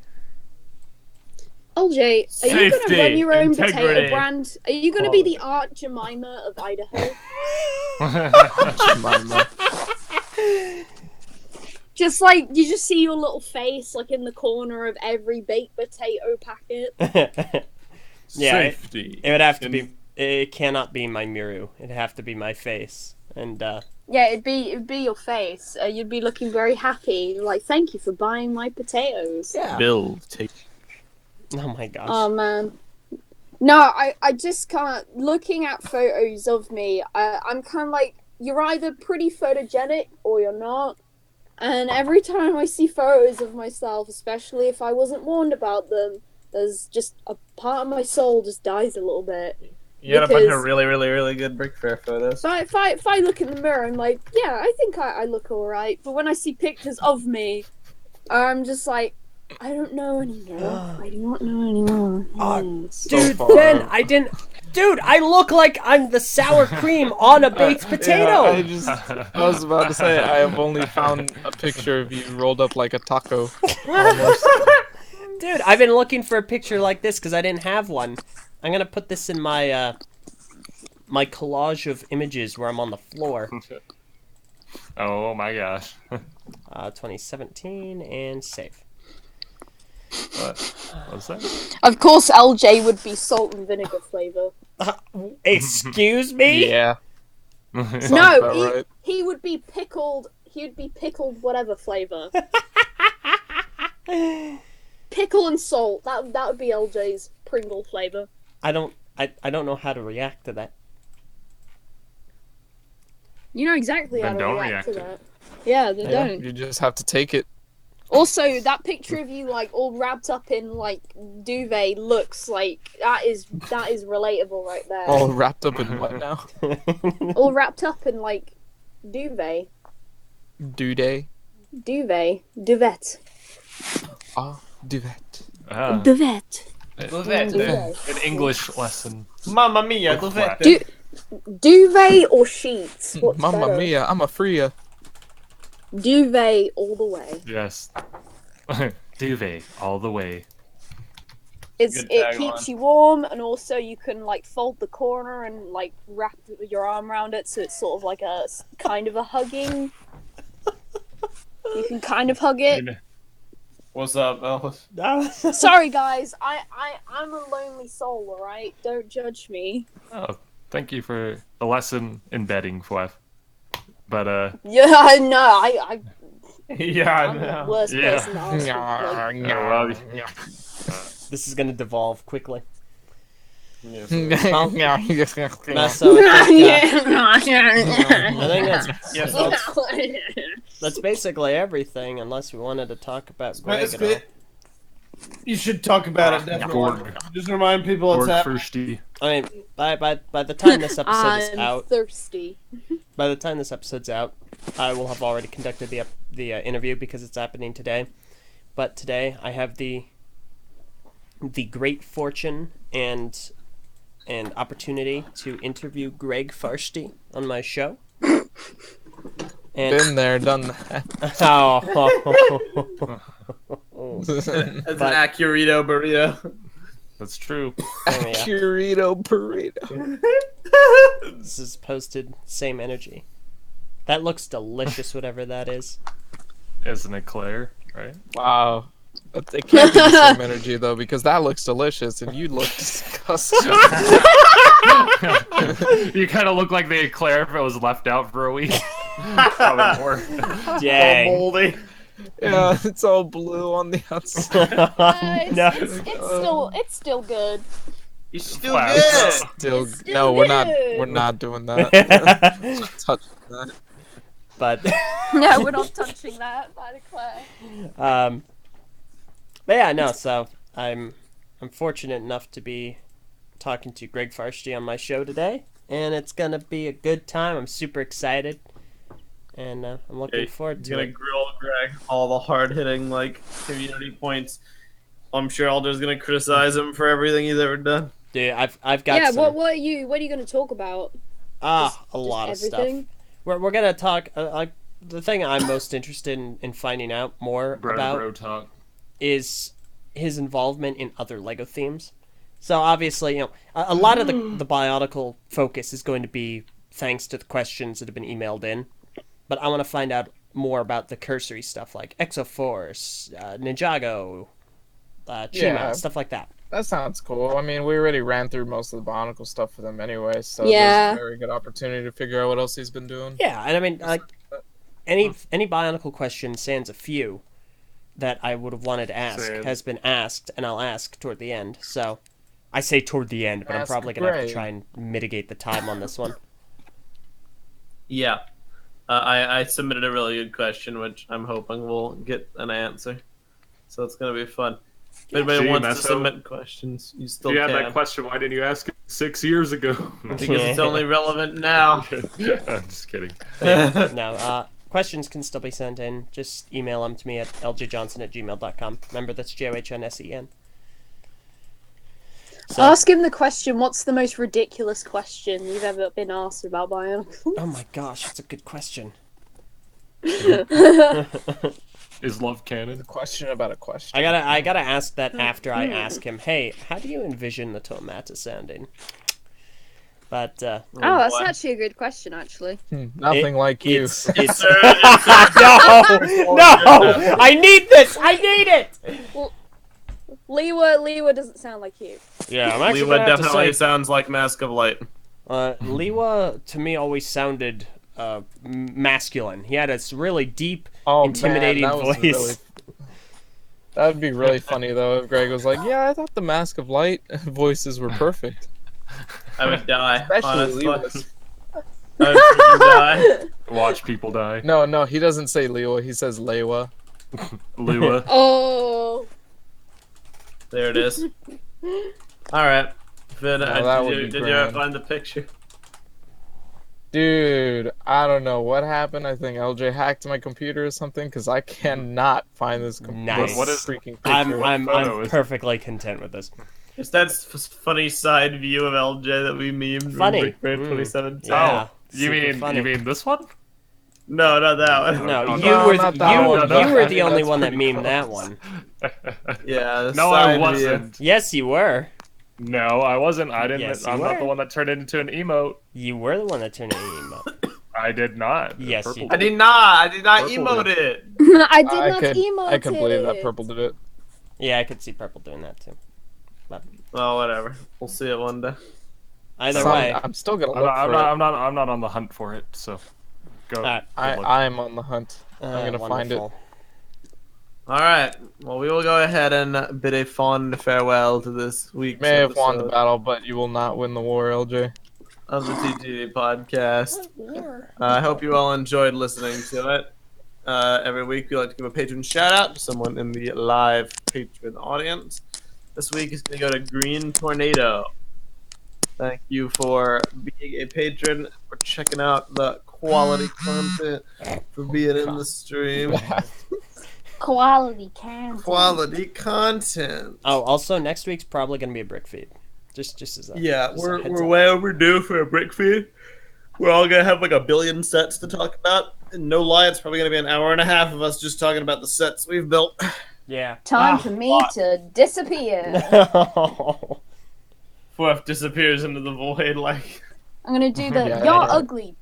[SPEAKER 5] LJ, are you going to
[SPEAKER 1] Safety,
[SPEAKER 5] run your own potato
[SPEAKER 1] integrity,
[SPEAKER 5] brand? Are you going to be the Aunt Jemima of Idaho?
[SPEAKER 3] Jemima.
[SPEAKER 5] Just like you just see your little face like in the corner of every baked potato packet.
[SPEAKER 2] Yeah,
[SPEAKER 1] Safety.
[SPEAKER 2] it would have to be. It cannot be my Miru. It'd have to be my face. And
[SPEAKER 5] Yeah, it'd be your face. You'd be looking very happy, like thank you for buying my potatoes.
[SPEAKER 2] yeah.
[SPEAKER 1] Build. Take.
[SPEAKER 2] Oh my gosh.
[SPEAKER 5] Oh man. No, I just can't. Looking at photos of me, I'm kind of like, you're either pretty photogenic or you're not. And every time I see photos of myself, especially if I wasn't warned about them, there's just a part of my soul just dies a little bit.
[SPEAKER 1] You got a bunch
[SPEAKER 5] Because-
[SPEAKER 1] of really, really, really good Brick Fair photos.
[SPEAKER 5] If I look in the mirror, I'm like, yeah, I think I look alright. But when I see pictures of me, I'm just like, I don't know anymore. I do not know anymore. Yes.
[SPEAKER 2] Dude,
[SPEAKER 3] far.
[SPEAKER 2] then I didn't. Dude, I look like I'm the sour cream on a baked potato.
[SPEAKER 3] Yeah, I was about to say, I have only found a picture of you rolled up like a taco. Almost.
[SPEAKER 2] Dude, I've been looking for a picture like this because I didn't have one. I'm gonna put this in my my collage of images where I'm on the floor.
[SPEAKER 4] Oh my gosh.
[SPEAKER 2] 2017 and save.
[SPEAKER 4] What's that?
[SPEAKER 5] Of course, LJ would be salt and vinegar flavor.
[SPEAKER 2] Excuse me?
[SPEAKER 3] Yeah.
[SPEAKER 5] No,
[SPEAKER 3] about
[SPEAKER 5] he,
[SPEAKER 3] right.
[SPEAKER 5] he would be pickled. He would be pickled whatever flavor. Pickle and salt. That would be LJ's Pringle flavor.
[SPEAKER 2] I don't know how to react to that.
[SPEAKER 5] You know exactly
[SPEAKER 4] Then
[SPEAKER 5] how to
[SPEAKER 4] don't
[SPEAKER 5] react to
[SPEAKER 4] react
[SPEAKER 5] that. Yeah, they
[SPEAKER 3] Yeah,
[SPEAKER 5] don't.
[SPEAKER 3] you just have to take it.
[SPEAKER 5] Also, that picture of you like all wrapped up in like duvet looks like that is relatable right there.
[SPEAKER 3] All wrapped up in what now?
[SPEAKER 5] All wrapped up in like duvet,
[SPEAKER 3] Duvet.
[SPEAKER 5] duvet.
[SPEAKER 3] Ah, duvet.
[SPEAKER 5] Duvet.
[SPEAKER 4] An English lesson.
[SPEAKER 1] Mamma mia,
[SPEAKER 4] Quick
[SPEAKER 1] dov'è?
[SPEAKER 5] Du- duvet or sheets? What's
[SPEAKER 3] Mamma
[SPEAKER 5] better?
[SPEAKER 3] mia, I'm a freer.
[SPEAKER 5] Duvet all the way.
[SPEAKER 4] Yes. Duvet all the way.
[SPEAKER 5] It
[SPEAKER 1] Good
[SPEAKER 5] keeps
[SPEAKER 1] tagline.
[SPEAKER 5] you warm, and also you can like fold the corner and like wrap your arm around it, so it's sort of like a kind of a hugging. You can kind of hug it.
[SPEAKER 1] What's up, Elvis?
[SPEAKER 5] Sorry, guys. I'm a lonely soul. All right, don't judge me.
[SPEAKER 4] Oh, thank you for the lesson in bedding, Fleff. But
[SPEAKER 5] Yeah, I know. I
[SPEAKER 1] Yeah, I
[SPEAKER 5] I'm the
[SPEAKER 1] know.
[SPEAKER 5] worst
[SPEAKER 4] Yeah.
[SPEAKER 5] person to ask. Like,
[SPEAKER 4] well,
[SPEAKER 2] This is gonna devolve quickly.
[SPEAKER 1] Yeah.
[SPEAKER 2] So I think,
[SPEAKER 5] yeah.
[SPEAKER 2] I think that's
[SPEAKER 1] Yes,
[SPEAKER 2] that's basically everything, unless we wanted to talk about Greg
[SPEAKER 1] That's
[SPEAKER 2] at all.
[SPEAKER 1] good. You should talk about it, definitely. Just remind people it's
[SPEAKER 4] Gord
[SPEAKER 1] happening.
[SPEAKER 4] Firsty.
[SPEAKER 2] I mean, by the time this episode is
[SPEAKER 5] I'm
[SPEAKER 2] out,
[SPEAKER 5] thirsty.
[SPEAKER 2] by the time this episode's out, I will have already conducted the interview because it's happening today. But today I have the great fortune and opportunity to interview Greg Farsty on my show. And
[SPEAKER 3] Been there, done that.
[SPEAKER 1] It's an Accurito burrito.
[SPEAKER 4] That's true.
[SPEAKER 2] yeah.
[SPEAKER 3] Curito burrito.
[SPEAKER 2] This is posted same energy. That looks delicious, whatever that is.
[SPEAKER 4] Isn't it, Claire? Right?
[SPEAKER 3] Wow. But it can't be the same energy though, because that looks delicious and you look disgusting.
[SPEAKER 4] You kind of look like the eclair if it was left out for a week. Probably more.
[SPEAKER 2] Dang.
[SPEAKER 1] Moldy.
[SPEAKER 3] Yeah, it's all blue on the outside.
[SPEAKER 2] No.
[SPEAKER 5] It's still good.
[SPEAKER 1] You're still
[SPEAKER 4] Wow.
[SPEAKER 1] good.
[SPEAKER 3] Still,
[SPEAKER 5] Still
[SPEAKER 3] no,
[SPEAKER 5] good.
[SPEAKER 3] we're not doing that. Touch that.
[SPEAKER 2] But
[SPEAKER 5] No, we're not touching that. I declare.
[SPEAKER 2] but yeah, no. So I'm fortunate enough to be talking to Greg Farsty on my show today, and it's gonna be a good time. I'm super excited, and I'm looking forward
[SPEAKER 1] He's
[SPEAKER 2] to
[SPEAKER 1] gonna
[SPEAKER 2] it.
[SPEAKER 1] grill Greg all the hard hitting like community points. I'm sure Alder's gonna criticize him for everything he's ever done.
[SPEAKER 2] Dude, I've got
[SPEAKER 5] Yeah,
[SPEAKER 2] some,
[SPEAKER 5] what are you going to talk about?
[SPEAKER 2] a
[SPEAKER 5] Just
[SPEAKER 2] lot of stuff.
[SPEAKER 5] everything?
[SPEAKER 2] We're gonna talk. The thing I'm most interested in finding out more
[SPEAKER 4] Bro
[SPEAKER 2] about
[SPEAKER 4] bro talk.
[SPEAKER 2] is his involvement in other Lego themes. So obviously, a lot of the Bionicle focus is going to be thanks to the questions that have been emailed in. But I want to find out more about the cursory stuff like Exoforce, Ninjago, Chima,
[SPEAKER 3] Yeah.
[SPEAKER 2] stuff like that.
[SPEAKER 3] That sounds cool. I mean, we already ran through most of the Bionicle stuff for them anyway, so
[SPEAKER 5] Yeah.
[SPEAKER 3] there's a very good opportunity to figure out what else he's been doing.
[SPEAKER 2] Yeah, and I mean, like any Bionicle question, sans a few that I would have wanted to ask
[SPEAKER 4] Sans.
[SPEAKER 2] has been asked, and I'll ask toward the end. So I say toward the end, but I'm
[SPEAKER 3] Ask
[SPEAKER 2] probably gonna have to
[SPEAKER 3] Greg.
[SPEAKER 2] try and mitigate the time on this one.
[SPEAKER 1] Yeah. I submitted a really good question, which I'm hoping will get an answer. So it's gonna be fun. If anybody
[SPEAKER 4] Gee,
[SPEAKER 1] wants to
[SPEAKER 4] Meso.
[SPEAKER 1] submit questions, you still
[SPEAKER 4] If you had
[SPEAKER 1] can.
[SPEAKER 4] that question, why didn't you ask it 6 years ago?
[SPEAKER 1] Because it's only relevant now.
[SPEAKER 4] I'm just kidding.
[SPEAKER 2] No, questions can still be sent in. Just email them to me at ljjohnson@gmail.com. Remember, that's JOHNSEN. So,
[SPEAKER 5] Ask him the question, what's the most ridiculous question you've ever been asked about Bionicle?
[SPEAKER 2] oh my gosh, that's a good question.
[SPEAKER 4] Is love canon?
[SPEAKER 3] A question about a question.
[SPEAKER 2] I gotta ask that after I ask him, hey, how do you envision the Tomata sounding? But,
[SPEAKER 5] Oh, that's
[SPEAKER 1] boy.
[SPEAKER 5] actually a good question, actually.
[SPEAKER 3] Nothing like you.
[SPEAKER 2] It's
[SPEAKER 1] Sir, it's
[SPEAKER 2] no! I need this! I need it!
[SPEAKER 5] Liwa doesn't sound like you.
[SPEAKER 2] Yeah, I'm actually
[SPEAKER 1] Liwa
[SPEAKER 2] gonna have to
[SPEAKER 1] definitely
[SPEAKER 2] say,
[SPEAKER 1] sounds like Mask of Light.
[SPEAKER 2] Liwa to me always sounded masculine. He had a really deep,
[SPEAKER 3] Oh,
[SPEAKER 2] intimidating
[SPEAKER 3] man, that was
[SPEAKER 2] voice.
[SPEAKER 3] really- that would be really funny though if Greg was like, "Yeah, I thought the Mask of Light voices were perfect."
[SPEAKER 1] I would die.
[SPEAKER 3] Especially
[SPEAKER 1] Honestly.
[SPEAKER 3] Liwa's.
[SPEAKER 1] I would freaking die.
[SPEAKER 4] Watch people die.
[SPEAKER 3] No, he doesn't say Liwa. He says Lewa.
[SPEAKER 4] Lua.
[SPEAKER 5] Oh.
[SPEAKER 1] There it is. Alright. Finn,
[SPEAKER 3] that would be
[SPEAKER 1] did you ever
[SPEAKER 3] grand.
[SPEAKER 1] find the picture?
[SPEAKER 3] Dude, I don't know what happened. I think LJ hacked my computer or something because I cannot find this
[SPEAKER 2] Nice.
[SPEAKER 4] What is-
[SPEAKER 3] freaking picture.
[SPEAKER 2] I'm
[SPEAKER 4] photo is it?
[SPEAKER 2] perfectly content with this.
[SPEAKER 1] It's that funny side view of LJ that we memed
[SPEAKER 2] Funny.
[SPEAKER 1] from Brick Fair
[SPEAKER 2] Mm.
[SPEAKER 1] 2017.
[SPEAKER 2] Yeah.
[SPEAKER 4] Oh, you
[SPEAKER 2] super funny.
[SPEAKER 4] mean this one?
[SPEAKER 1] No, not that one.
[SPEAKER 2] No,
[SPEAKER 4] No,
[SPEAKER 2] you
[SPEAKER 3] no,
[SPEAKER 2] were
[SPEAKER 3] not that one.
[SPEAKER 2] you
[SPEAKER 3] No,
[SPEAKER 2] were
[SPEAKER 3] I
[SPEAKER 2] the
[SPEAKER 3] think
[SPEAKER 2] only
[SPEAKER 3] that's
[SPEAKER 2] one that
[SPEAKER 3] pretty
[SPEAKER 2] memed that
[SPEAKER 3] close.
[SPEAKER 2] one.
[SPEAKER 1] Yeah, the
[SPEAKER 4] No,
[SPEAKER 1] side
[SPEAKER 4] I
[SPEAKER 1] view.
[SPEAKER 4] wasn't.
[SPEAKER 2] Yes, you were.
[SPEAKER 4] No, I wasn't. I didn't.
[SPEAKER 2] Yes, you
[SPEAKER 4] I'm not
[SPEAKER 2] were.
[SPEAKER 4] the one that turned it into an emote.
[SPEAKER 2] You were the one that turned it emo.
[SPEAKER 4] I did not.
[SPEAKER 2] Yes,
[SPEAKER 4] Purple
[SPEAKER 2] you
[SPEAKER 1] I did not. I did not
[SPEAKER 4] Purple
[SPEAKER 1] emote
[SPEAKER 4] did.
[SPEAKER 1] it.
[SPEAKER 5] I did not emote
[SPEAKER 3] I could believe that
[SPEAKER 5] it.
[SPEAKER 3] Purple did it.
[SPEAKER 2] Yeah, I could see Purple doing that too.
[SPEAKER 1] Well, whatever. We'll see it one day.
[SPEAKER 2] Either
[SPEAKER 3] So
[SPEAKER 2] way,
[SPEAKER 3] I'm still gonna
[SPEAKER 4] I'm
[SPEAKER 3] look
[SPEAKER 4] not, I'm,
[SPEAKER 3] for
[SPEAKER 4] not,
[SPEAKER 3] it.
[SPEAKER 4] I'm not on the hunt for it. So, go.
[SPEAKER 2] Alright.
[SPEAKER 4] good luck.
[SPEAKER 3] I'm on the hunt. I'm gonna find it.
[SPEAKER 2] wonderful.
[SPEAKER 1] All right. Well, we will go ahead and bid a fond farewell to this week's
[SPEAKER 3] You may have won the
[SPEAKER 1] episode
[SPEAKER 3] battle, but you will not win the war, LJ.
[SPEAKER 1] of the TTV podcast. I hope you all enjoyed listening to it. Every week we like to give a patron shout out to someone in the live patron audience. This week is going to go to Green Tornado. Thank you for being a patron, for checking out the quality content, for being in the stream.
[SPEAKER 5] Quality can.
[SPEAKER 1] Quality content.
[SPEAKER 2] Oh, also next week's probably gonna be a brick feed. Just as a
[SPEAKER 1] Yeah,
[SPEAKER 2] just a
[SPEAKER 1] we're
[SPEAKER 2] heads up.
[SPEAKER 1] way overdue for a brick feed. We're all gonna have like a billion sets to talk about. And no lie, it's probably gonna be an hour and a half of us just talking about the sets we've built.
[SPEAKER 2] Yeah.
[SPEAKER 5] Time for me to disappear.
[SPEAKER 1] Fluff disappears into the void like.
[SPEAKER 5] I'm gonna do the
[SPEAKER 3] Yeah,
[SPEAKER 5] you're
[SPEAKER 3] yeah.
[SPEAKER 5] ugly.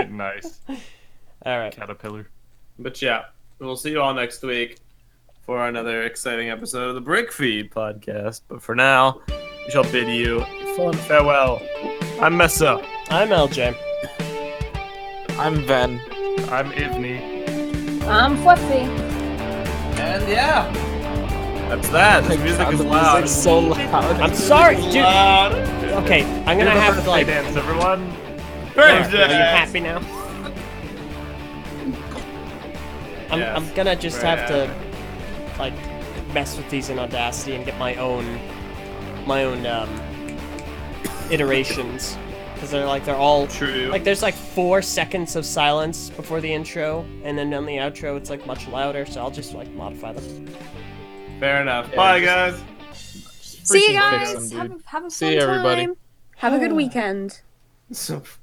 [SPEAKER 4] Nice.
[SPEAKER 2] All right.
[SPEAKER 4] Caterpillar.
[SPEAKER 1] But yeah, we'll see you all next week for another exciting episode of the Brick Feed podcast. But for now, we shall bid you a fond farewell. I'm Messa.
[SPEAKER 2] I'm LJ.
[SPEAKER 3] I'm Ven.
[SPEAKER 4] I'm Ivney.
[SPEAKER 5] I'm fluffy.
[SPEAKER 1] And yeah, that's that. This music is loud.
[SPEAKER 3] Music's so loud.
[SPEAKER 2] I'm sorry, dude.
[SPEAKER 1] Loud.
[SPEAKER 2] Okay, I'm gonna
[SPEAKER 4] Here's a
[SPEAKER 2] have to
[SPEAKER 4] birthday
[SPEAKER 2] like.
[SPEAKER 4] dance, everyone.
[SPEAKER 2] Are
[SPEAKER 1] Birthday.
[SPEAKER 2] you happy now?
[SPEAKER 1] Yes,
[SPEAKER 2] I'm gonna just
[SPEAKER 1] very
[SPEAKER 2] have to like mess with these in Audacity and get my own iterations because they're all
[SPEAKER 1] True.
[SPEAKER 2] like there's like 4 seconds of silence before the intro, and then on the outro it's like much louder. So I'll just like modify them.
[SPEAKER 1] Fair enough.
[SPEAKER 3] Yeah,
[SPEAKER 1] Bye,
[SPEAKER 3] just-
[SPEAKER 1] guys.
[SPEAKER 5] See you
[SPEAKER 3] Freaking fix
[SPEAKER 5] guys.
[SPEAKER 3] them, dude.
[SPEAKER 5] Have a
[SPEAKER 3] See
[SPEAKER 5] fun
[SPEAKER 3] everybody.
[SPEAKER 5] time. Have a good weekend.
[SPEAKER 1] So